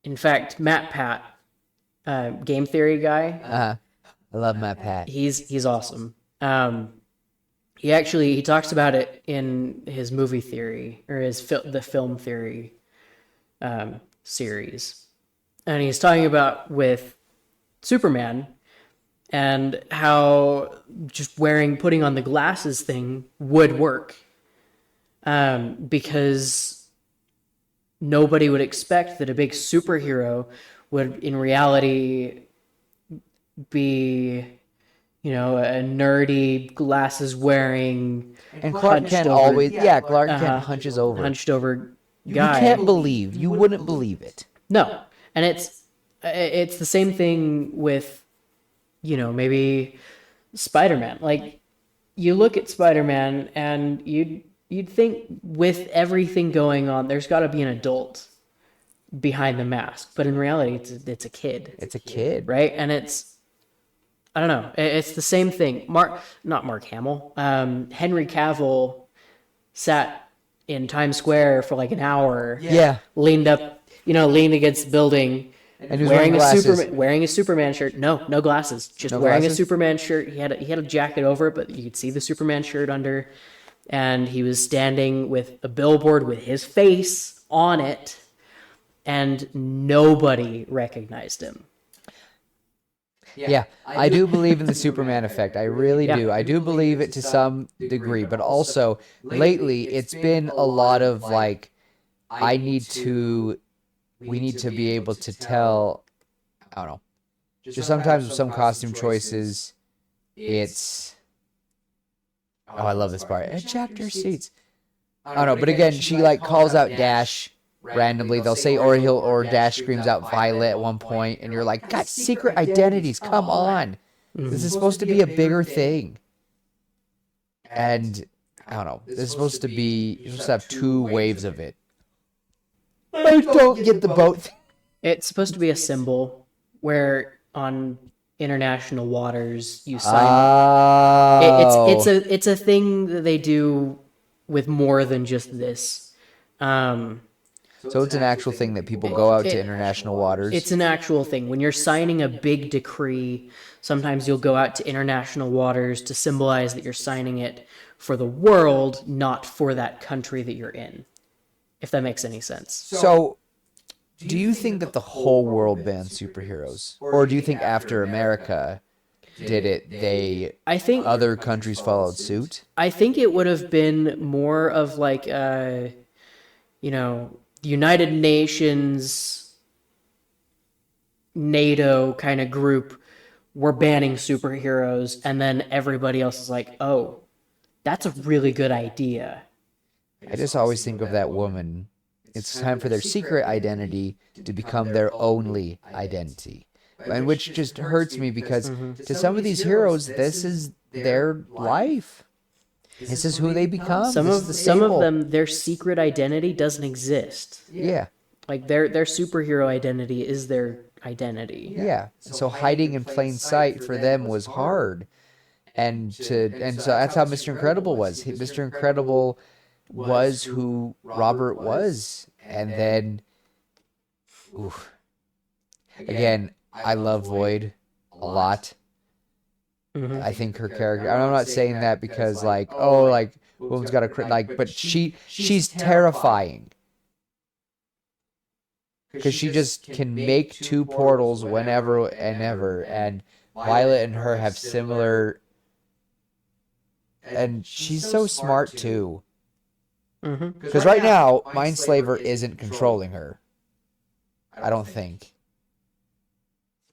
In fact, Matt Pat, game theory guy, I love Matt Pat. he's awesome. He talks about it in his movie theory or the film theory series, and he's talking about with Superman and how just putting on the glasses thing would work, because nobody would expect that a big superhero would in reality be, a nerdy glasses wearing And Clark Kent always, Clark Kent hunches over. hunched over guy. You wouldn't believe it. No, and it's the same thing with, maybe Spider-Man. Like, you look at Spider-Man and you'd think with everything going on, there's got to be an adult behind the mask, but in reality, it's a kid. It's a kid, right? And I don't know. It's the same thing. Not Mark Hamill. Henry Cavill sat in Times Square for like an hour. Yeah. Leaned against the building. And he was wearing glasses. Wearing a Superman shirt. No glasses. Just wearing a Superman shirt. He had a jacket over it, but you could see the Superman shirt under. And he was standing with a billboard with his face on it, and nobody recognized him. Yeah, I do believe in the Superman effect. I really do. I do believe it to some degree, but also lately it's been a lot of like, we need to be able to tell, I don't know, just sometimes with some costume choices, it's, oh, I love this part. Ejector seats. I don't know, but again, she calls out Dash randomly. They'll say or Dash screams out Violet at one point, and you're like, God, secret identities, come on. This is supposed to be a bigger thing. And I don't know, this is supposed to be, you're supposed to have two waves of it. I don't get the boat thing. It's supposed to be a symbol where on international waters you sign. It's a thing that they do with more than just this. So it's an actual thing that people go out to international waters. It's an actual thing. When you're signing a big decree, sometimes you'll go out to international waters to symbolize that you're signing it for the world, not for that country that you're in. If that makes any sense. So, do you think that the whole world banned superheroes? Or do you think after America did it, I think other countries followed suit? I think it would have been more of like, United Nations, NATO kind of group, we're banning superheroes, and then everybody else is like, oh, that's a really good idea. I just always think of that woman. It's time for their secret identity to become their only identity. And which just hurts me because to some of these heroes, this is their life. This is who they become. Some of them, their secret identity doesn't exist. Yeah. Like their superhero identity is their identity. Yeah. So hiding in plain sight for them was hard. And so that's how Mr. Incredible was. Mr. Incredible was who Robert was. And then, again, I love Void a lot. Mhm. I think her character. And I'm not saying that because like, oh, like woman's got a like, but she's terrifying because she just can make two portals whenever and ever, and Violet and her have similar, and she's so smart too. Mhm. Because right now, Mindslaver isn't controlling her. I don't think.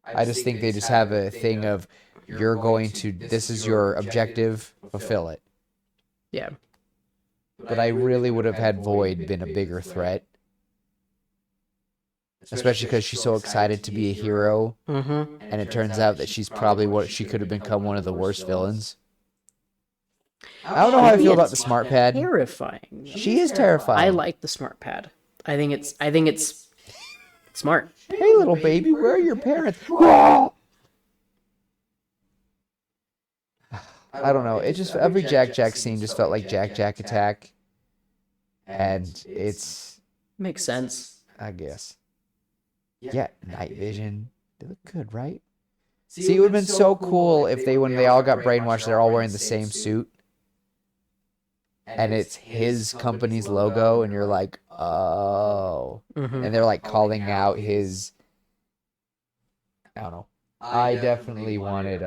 I just think they just have a thing of you're going to, this is your objective, fulfill it. Yeah. But I really would have had Void been a bigger threat, especially because she's so excited to be a hero, Mhm. and it turns out that she's probably what she could have become one of the worst villains. I don't know how I feel about the smart pad. Terrifying. She is terrifying. I like the smart pad. I think it's smart. Hey, little baby, where are your parents? I don't know. It just every Jack scene just felt like Jack attack, and it's Makes sense. I guess. Yeah, night vision. They look good, right? See, it would have been so cool if they, when they all got brainwashed, they're all wearing the same suit, and it's his company's logo, and you're like, oh, Mhm. and they're like calling out his. I don't know. I definitely wanted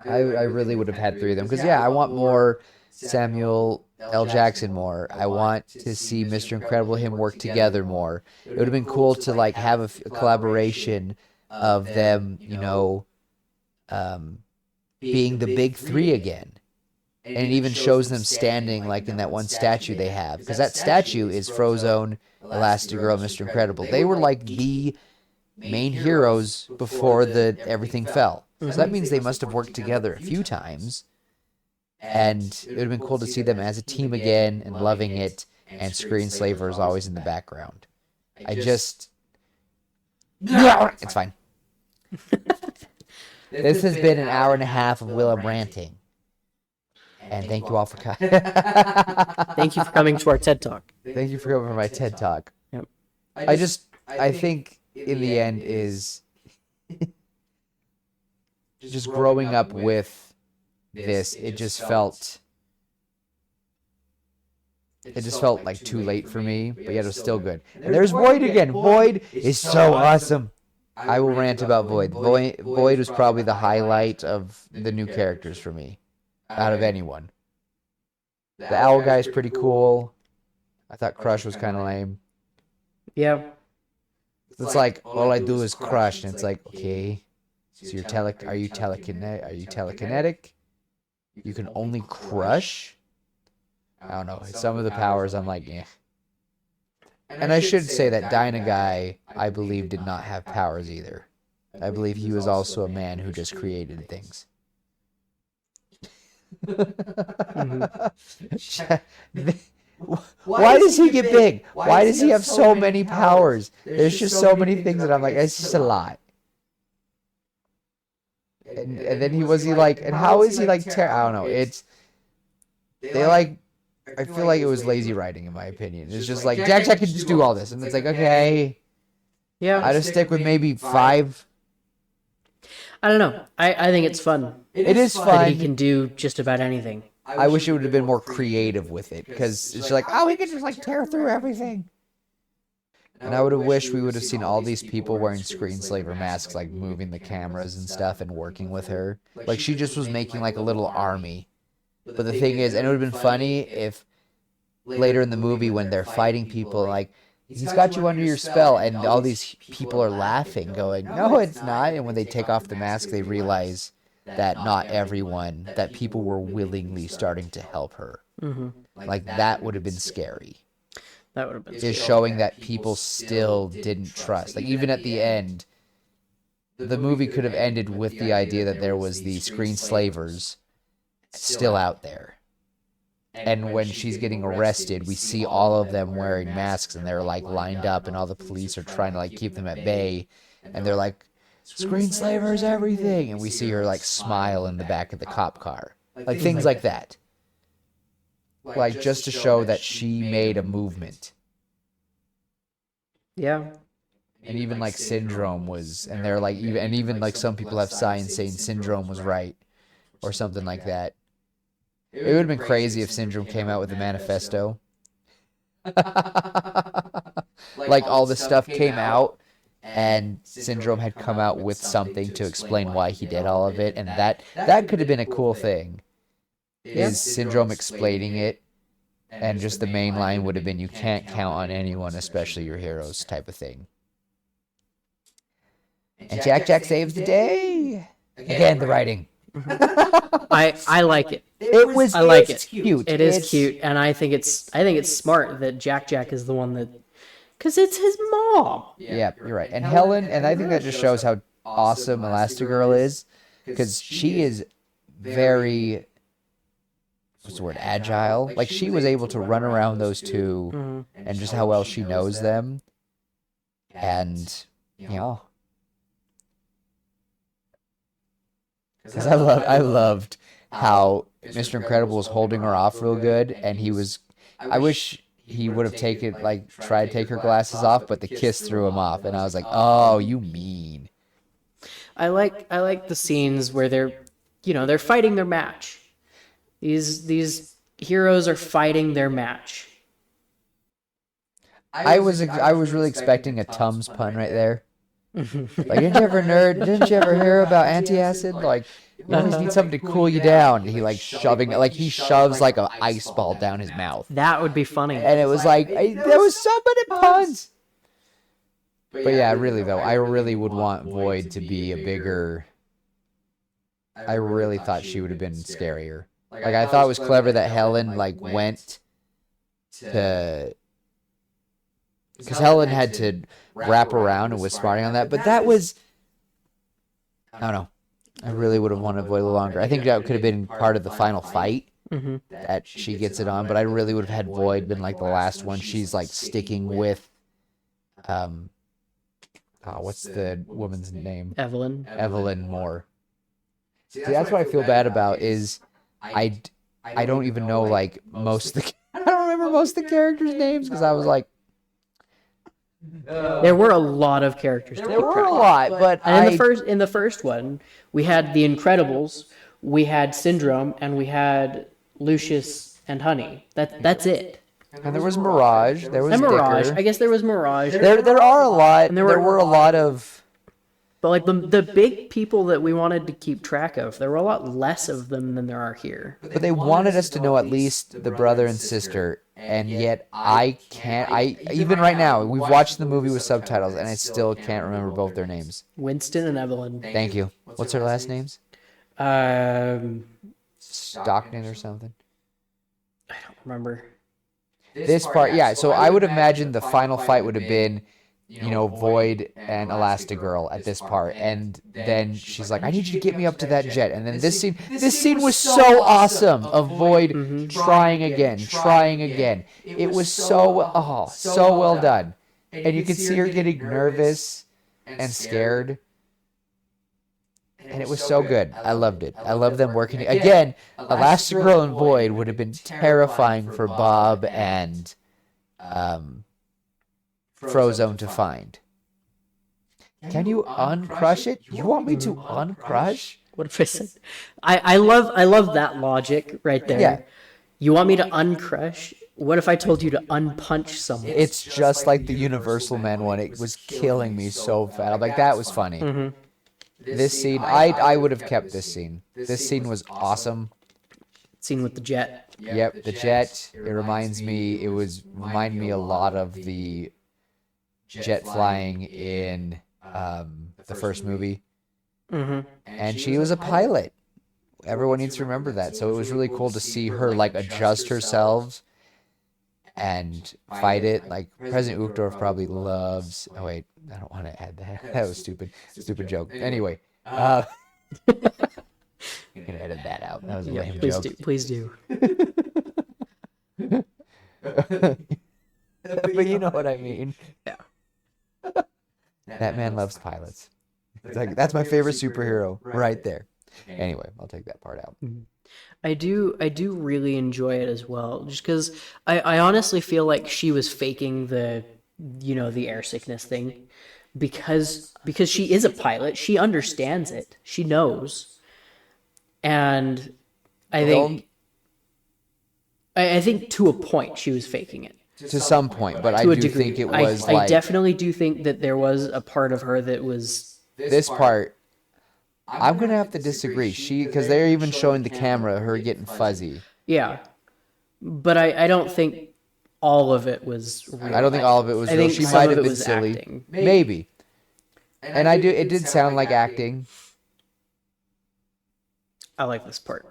I really would have had three of them because I want more Samuel L. Jackson more. I want to see Mr. Incredible him work together more. It would have been cool to like have a collaboration of them, being the big three again. And it even shows them standing like in that one statue they have, because that statue is Frozone, Elastigirl, Mr. Incredible. They were like the main heroes before the everything fell. So that means they must have worked together a few times. And it would have been cool to see them as a team again and loving it. And Screenslaver is always in the background. It's fine. This has been an hour and a half of Willem ranting. And thank you all for coming. Thank you for coming to our TED Talk. Thank you for coming for my TED Talk. Yep. I think in the end is just growing up with this, it just felt like too late for me, but yet it was still good. And there's Void again. Void is so awesome. I will rant about Void. Void was probably the highlight of the new characters for me, out of anyone. The owl guy's pretty cool. I thought Crush was kind of lame. Yeah. It's like all I do is crush, and it's like, okay, so are you telekinetic? Are you telekinetic? You can only crush? I don't know. Some of the powers, I'm like, eh. And I should say that Dyna Guy, I believe, did not have powers either. I believe he was also a man who just created things. Why does he get big? Why does he have so many powers? There's just so many things that I'm like, it's just a lot. And then and how is he like, I don't know. I feel like it was lazy writing in my opinion. It's just like, Jack can just do all this. And it's like, okay. Yeah. I just stick with maybe 5. I don't know. I think it's fun. It is That fun. he can do just about anything. I wish it would have been more creative with it, because it's like, oh, he could just like tear through everything. And I would have wished we would have seen all these people wearing Screenslaver masks, like moving the cameras and stuff and working with her. Like she just was making like a little army. But the thing is, and it would have been funny if later in the movie when they're fighting people, like, he's got you under your spell, and all these people are laughing, going, no, it's not. And when they take off the mask, they realize that not everyone, that people were willingly starting to help her. Mm-hmm. Like, that would have been scary. That would have been Is showing that people still didn't trust. Like, even at the end, the movie could have ended with the idea that there was the Screenslavers still out there. And when she's getting arrested, we see all of them wearing masks, and they're like lined up, and all the police are trying to like keep them at bay, and they're like, Screenslavers, everything, and we see her like smile in the back of the cop car, like things like that, like just to show that she made a movement. Yeah. and even like Syndrome was, and they're like even like some people have signs saying Syndrome was right or something like that. It would have been crazy if Syndrome came out with a manifesto. Like all this stuff came out and Syndrome had come out with something to explain why he did all of it, and that could have been a cool thing. Is Syndrome explaining it, and just the main line would have been, "You can't count on anyone, especially your heroes," type of thing. And Jack saves the day. Again, the writing. I like it. I like it. Cute. It is cute, and I think it's smart that Jack is the one that, because it's his mom. Yeah, you're right. And Helen, and I think that just shows how awesome Elastigirl is, because she is very, what's the word, agile. Like, she was able to run around those two, and just how well she knows them. And, yeah. Because I loved how Mr. Incredible was holding her off real good, and I wish he would have tried to take her glasses off, but the kiss threw him off, and I was like, oh, you mean. I like the scenes where they're fighting their match. These heroes are fighting their match. I was really expecting a Tums pun right there. Like, didn't you ever hear about antacid? Like, you always need something to cool you down. He he shoves like an ice ball down his mouth. That would be funny. And it was like, there was so many puns. But yeah, really though, I really would want Void to be a bigger. I really thought she would have been scarier. Like, I thought it was clever that Helen went to, because Helen had to wrap around and was smarting on that, but that was, I don't know. I really would have wanted Void a little longer. I think that could have been part of the final fight, that she gets it on, but I really would have had Void been like the last one. She's like sticking with, what's the woman's name? Evelyn Moore. See, that's what I feel bad about is I don't even know I don't remember most of the characters' names, because I was like, there were a lot of characters. There were a lot, but and in the first one, we had the Incredibles, we had Syndrome, and we had Lucius and Honey. That's it. And there was Mirage. There was Mirage. Dicker. I guess there was Mirage. There are a lot. And there were a lot of. But like the big people that we wanted to keep track of, there were a lot less of them than there are here. But they wanted us to know at least the brother and sister, and yet I can't. Even right now, we've watched the movie with subtitles, and I still can't remember both their names. Winston and Evelyn. Thank you. What's their last names? Stockton or something. I don't remember. This part, yeah. So I would imagine the final fight would have been, Void and Elastigirl at this part, and then she's like, "I need you to get me up to that jet." And then this scene was so awesome of Void trying again. It was so well done, and you could see her getting nervous and scared, and it was so good. I loved it. I love them working again. Elastigirl and Void would have been terrifying for Bob and Frozone to find. Can you uncrush it? You want me to uncrush? What if I said? I love that logic right there. Yeah. You want me to uncrush? What if I told you to unpunch someone? It's just like the Universal Man one. It was killing me so fast. I'm like, that was funny. This scene, I would have kept this scene. This scene was awesome. Scene with the jet. Yep, the jet. It reminded me a lot of the jet flying in the first movie. And she was a pilot. Everyone needs to remember that. So it was really cool to see her adjust herself and fight it. Like, President Uchtdorf probably loves. Oh wait, I don't want to add that. That was stupid. Stupid joke. Anyway, I'm gonna edit that out. That was a lame joke. Please do. But you know what I mean. Yeah. That man loves pilots. It's like, that's my favorite superhero right there. Anyway, I'll take that part out. I do really enjoy it as well, just because I honestly feel like she was faking the air sickness thing, because she is a pilot, she understands it, she knows, and I think I think to a point she was faking it. To some point, but I To a do degree, think it was I like definitely do think that there was a part of her that was. this part. I'm gonna have to disagree. Because they're even showing the camera her getting fuzzy. Yeah, but I don't think all of it was real. I don't think all of it was I real. think She some might of have it been was silly, acting. maybe. And it did sound like acting. I like this part.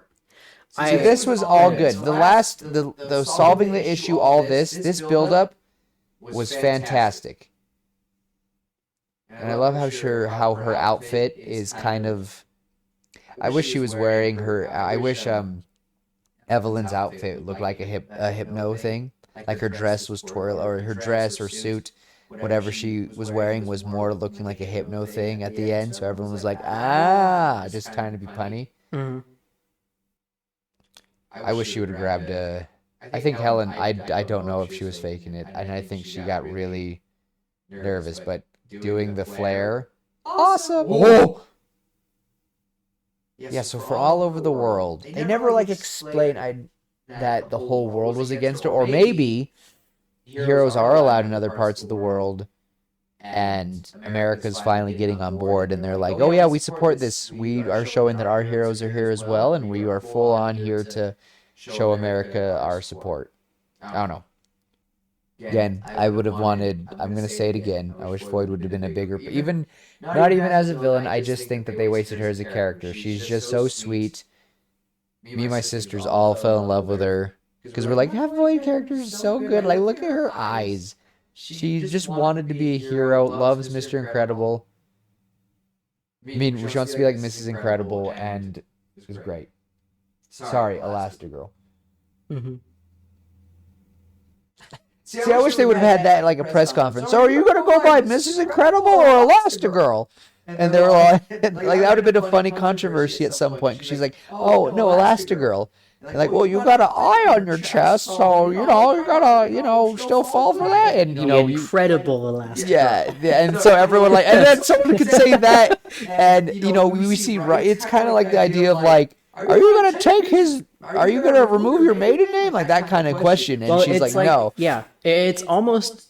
See, this was all good. The solving the issue, all this build up was fantastic. And I love how her outfit is kind of. I wish she was wearing her. I wish Evelyn's outfit looked like a hypno thing. Like her dress was twirl, or her dress or suit, whatever she was wearing was more looking like a hypno thing at the end. So everyone was like, just trying to be punny. Mm-hmm. I wish she would have grabbed a. I think Helen. I don't know if she was faking it, and I think she got really nervous. But doing the flare, awesome. Whoa. Yeah. So for all over the world, they never like explain that the whole world was against her, or maybe heroes are allowed in other parts of the world, and America's finally getting on board, and they're like, oh yeah, we support this. We are showing that our heroes are here as well, and we are full on here to show America our support. I don't know. Again, I would have wanted, I'm going to say it again, I wish Floyd would have been a bigger, not even as a villain, I just think that they wasted her as a character. She's just so sweet. Me and my sisters all fell in love with her, because we're like, that Floyd character is so good, like look at her eyes. She just wanted to be a hero, loves Mr. Incredible. I mean, she wants to be like Mrs. Incredible, and it was great. Sorry, Elastigirl. Mm-hmm. See, I wish they would have had that like a press conference. So are you going to go by Mrs. Incredible or Elastigirl? And they were all, like that would have been a funny controversy at some point. Cause she's like, oh, no, Elastigirl. And like, well, you got an eye on your chest, so, you gotta, still fall for that. And, Incredible Elastigirl. Yeah, and so everyone like, and then someone could say that, and, we see, right, it's kind of like the idea of like, are you going to remove your maiden name? Like that kind of question. And she's like, no. Yeah. It's almost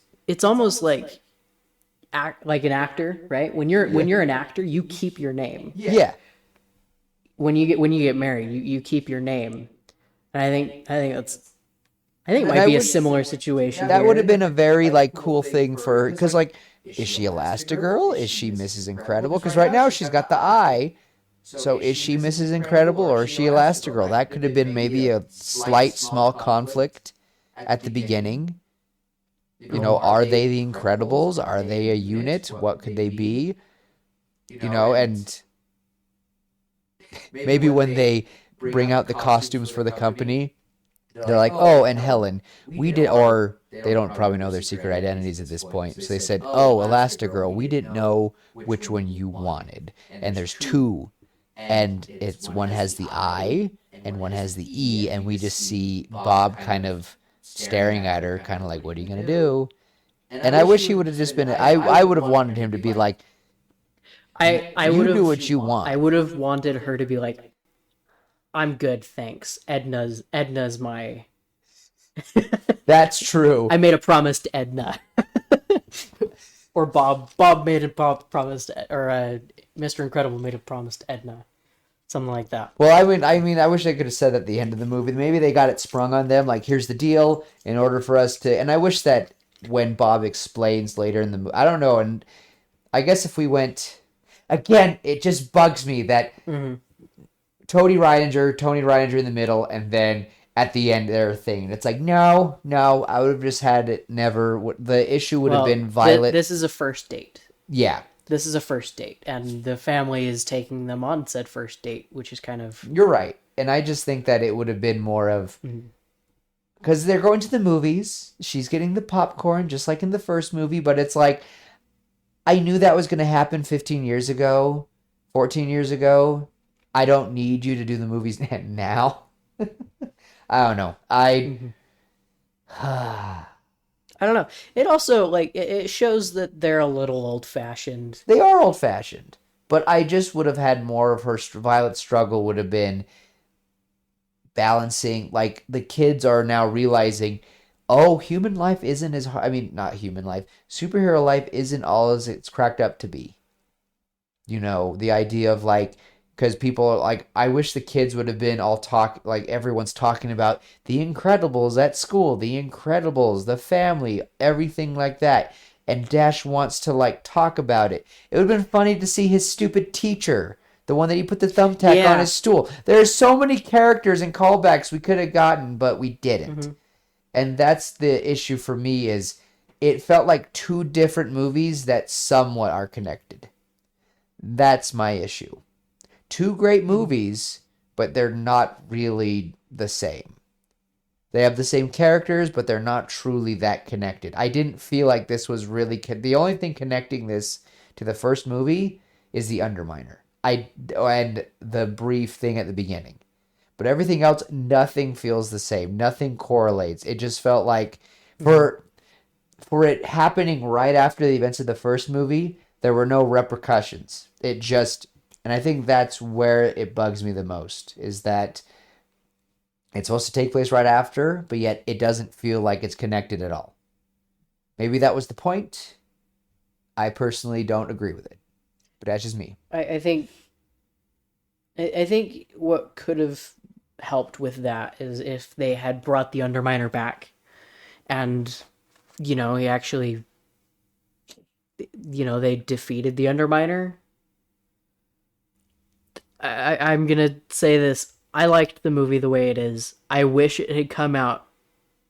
like like an actor, right? When you're an actor, you keep your name. Yeah. When you get married, you keep your name. And I think it might be a similar situation. That would have been a very like cool thing for her, because like, is she Elastigirl? Is she Mrs. Incredible? Because right now she's got the eye. So is she Mrs. Incredible or is she Elastigirl? That could have been maybe a slight small conflict at the beginning. Are they the Incredibles? Are they a unit? What could they be? And maybe when they bring out the costumes for the company, they're like, oh, and Helen, or they don't probably know their secret identities at this point. So they said, oh, Elastigirl, we didn't know which one you wanted. And there's two. And one has the I and one has the E, and we just see Bob kind of staring at her, kind of like, what are you going to do? And I wish he would have just been, I would have wanted him to be like, I would do what you want. I would have wanted her to be like, I'm good, thanks. Edna's my... That's true. I made a promise to Edna. Or Bob made a promise to, or Mr. Incredible made a promise to Edna. Something like that. Well, I mean, I wish they could have said at the end of the movie. Maybe they got it sprung on them. Like, here's the deal. In order for us to, and I wish that when Bob explains later in the movie, I don't know. And I guess if we went again, it just bugs me that Tony Reininger in the middle, and then at the end their thing. It's like, no, I would have just had it never. The issue would have been Violet. This is a first date. Yeah. This is a first date, and the family is taking them on said first date, which is kind of... You're right. And I just think that it would have been more of... Because they're going to the movies. She's getting the popcorn, just like in the first movie. But it's like, I knew that was going to happen 15 years ago, 14 years ago. I don't need you to do the movies now. I don't know. I I don't know. It also like it shows that they're a little old fashioned. They are old fashioned, but I just would have had more of her Violet's struggle would have been balancing. Like the kids are now realizing, oh, human life isn't as hard. I mean, not human life. Superhero life isn't all as it's cracked up to be. You know, the idea of like, because people are like, I wish the kids would have been all like everyone's talking about the Incredibles at school, the Incredibles, the family, everything like that. And Dash wants to like talk about it. It would have been funny to see his stupid teacher, the one that he put the thumbtack on Yeah. his stool. There are so many characters and callbacks we could have gotten, but we didn't. And that's the issue for me is it felt like two different movies that somewhat are connected. That's my issue. Two great movies, but they're not really the same. They have the same characters, but they're not truly that connected. I didn't feel like this was really the only thing connecting this to the first movie is the Underminer. And the brief thing at the beginning. But everything else, nothing feels the same. Nothing correlates. It just felt like for it happening right after the events of the first movie, there were no repercussions. It just, and I think that's where it bugs me the most, is that it's supposed to take place right after, but yet it doesn't feel like it's connected at all. Maybe that was the point. I personally don't agree with it, but that's just me. I think I think what could have helped with that is if they had brought the Underminer back, and he actually, they defeated the Underminer. I'm gonna say this. I liked the movie the way it is. I wish it had come out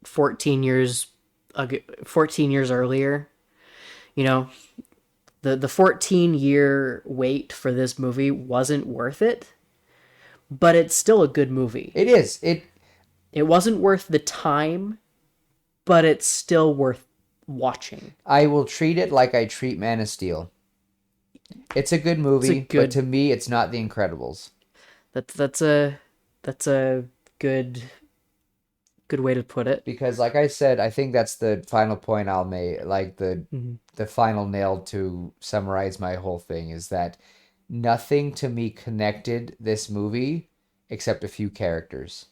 14 years 14 years earlier. The 14-year wait for this movie wasn't worth it, but it's still a good movie. It is. It wasn't worth the time, but it's still worth watching. I will treat it like I treat Man of Steel. It's a good movie, but to me, it's not The Incredibles. That's a good way to put it. Because, like I said, I think that's the final point I'll make. Like the final nail to summarize my whole thing is that nothing to me connected this movie except a few characters.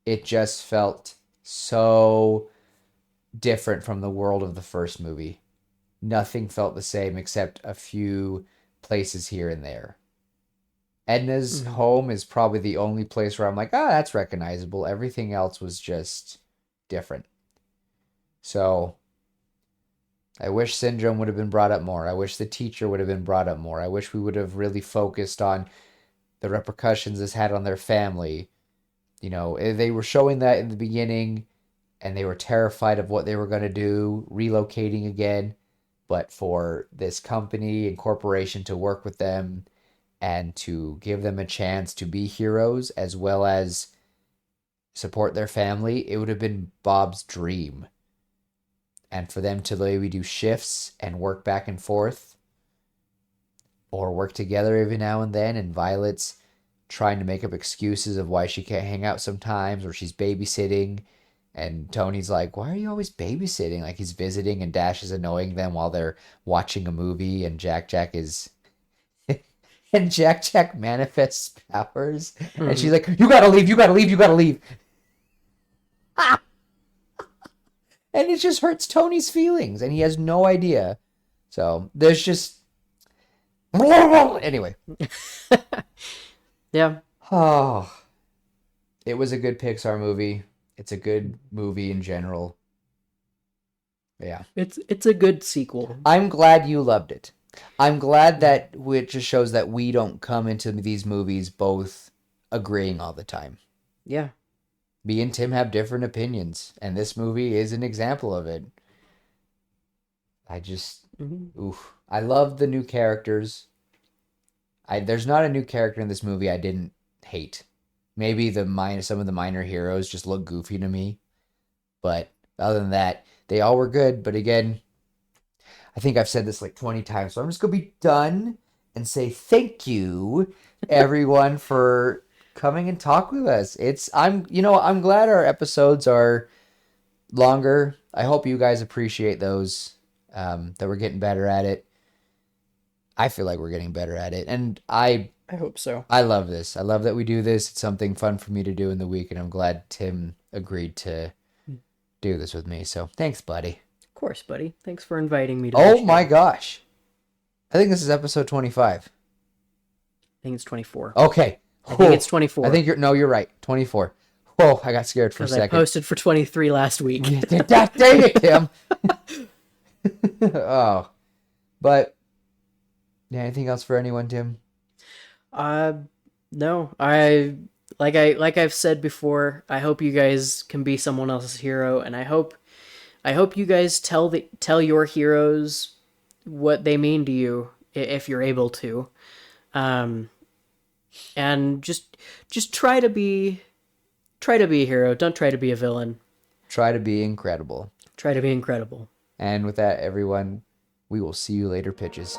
It just felt so different from the world of the first movie. Nothing felt the same except a few places here and there. Edna's home is probably the only place where I'm like, that's recognizable. Everything else was just different. So I wish Syndrome would have been brought up more. I wish the teacher would have been brought up more. I wish we would have really focused on the repercussions this had on their family. They were showing that in the beginning, and they were terrified of what they were going to do, relocating again. But for this company and corporation to work with them and to give them a chance to be heroes as well as support their family, it would have been Bob's dream. And for them to maybe do shifts and work back and forth or work together every now and then, and Violet's trying to make up excuses of why she can't hang out sometimes, or she's babysitting, and Tony's like, why are you always babysitting? Like he's visiting, and Dash is annoying them while they're watching a movie, and Jack is and Jack manifests powers, and she's like, you gotta leave, you gotta leave, you gotta leave. And it just hurts Tony's feelings, and he has no idea. So there's just anyway. Yeah. Oh, it was a good Pixar movie. It's a good movie in general. Yeah. It's a good sequel. I'm glad you loved it. I'm glad that it just shows that we don't come into these movies both agreeing all the time. Yeah. Me and Tim have different opinions, and this movie is an example of it. I just, oof. I love the new characters. There's not a new character in this movie I didn't hate. Maybe some of the minor heroes just look goofy to me. But other than that, they all were good. But again, I think I've said this like 20 times, so I'm just going to be done and say thank you, everyone, for coming and talk with us. I'm glad our episodes are longer. I hope you guys appreciate those, that we're getting better at it. I feel like we're getting better at it. And I hope so. I love this. I love that we do this. It's something fun for me to do in the week, and I'm glad Tim agreed to do this with me. So thanks, buddy. Of course, buddy. Thanks for inviting me to Oh the my show. gosh. I think this is episode 25. I think it's 24. Okay. I think it's 24. I think you're right. 24. Whoa, I got scared for a because I second. posted for 23 last week. Dang it, Tim. Oh. But yeah, anything else for anyone, Tim? No. I've said before, I hope you guys can be someone else's hero, and I hope you guys tell your heroes what they mean to you if you're able to. And just try to be a hero. Don't try to be a villain. Try to be incredible. Try to be incredible. And with that, everyone, we will see you later, pitches.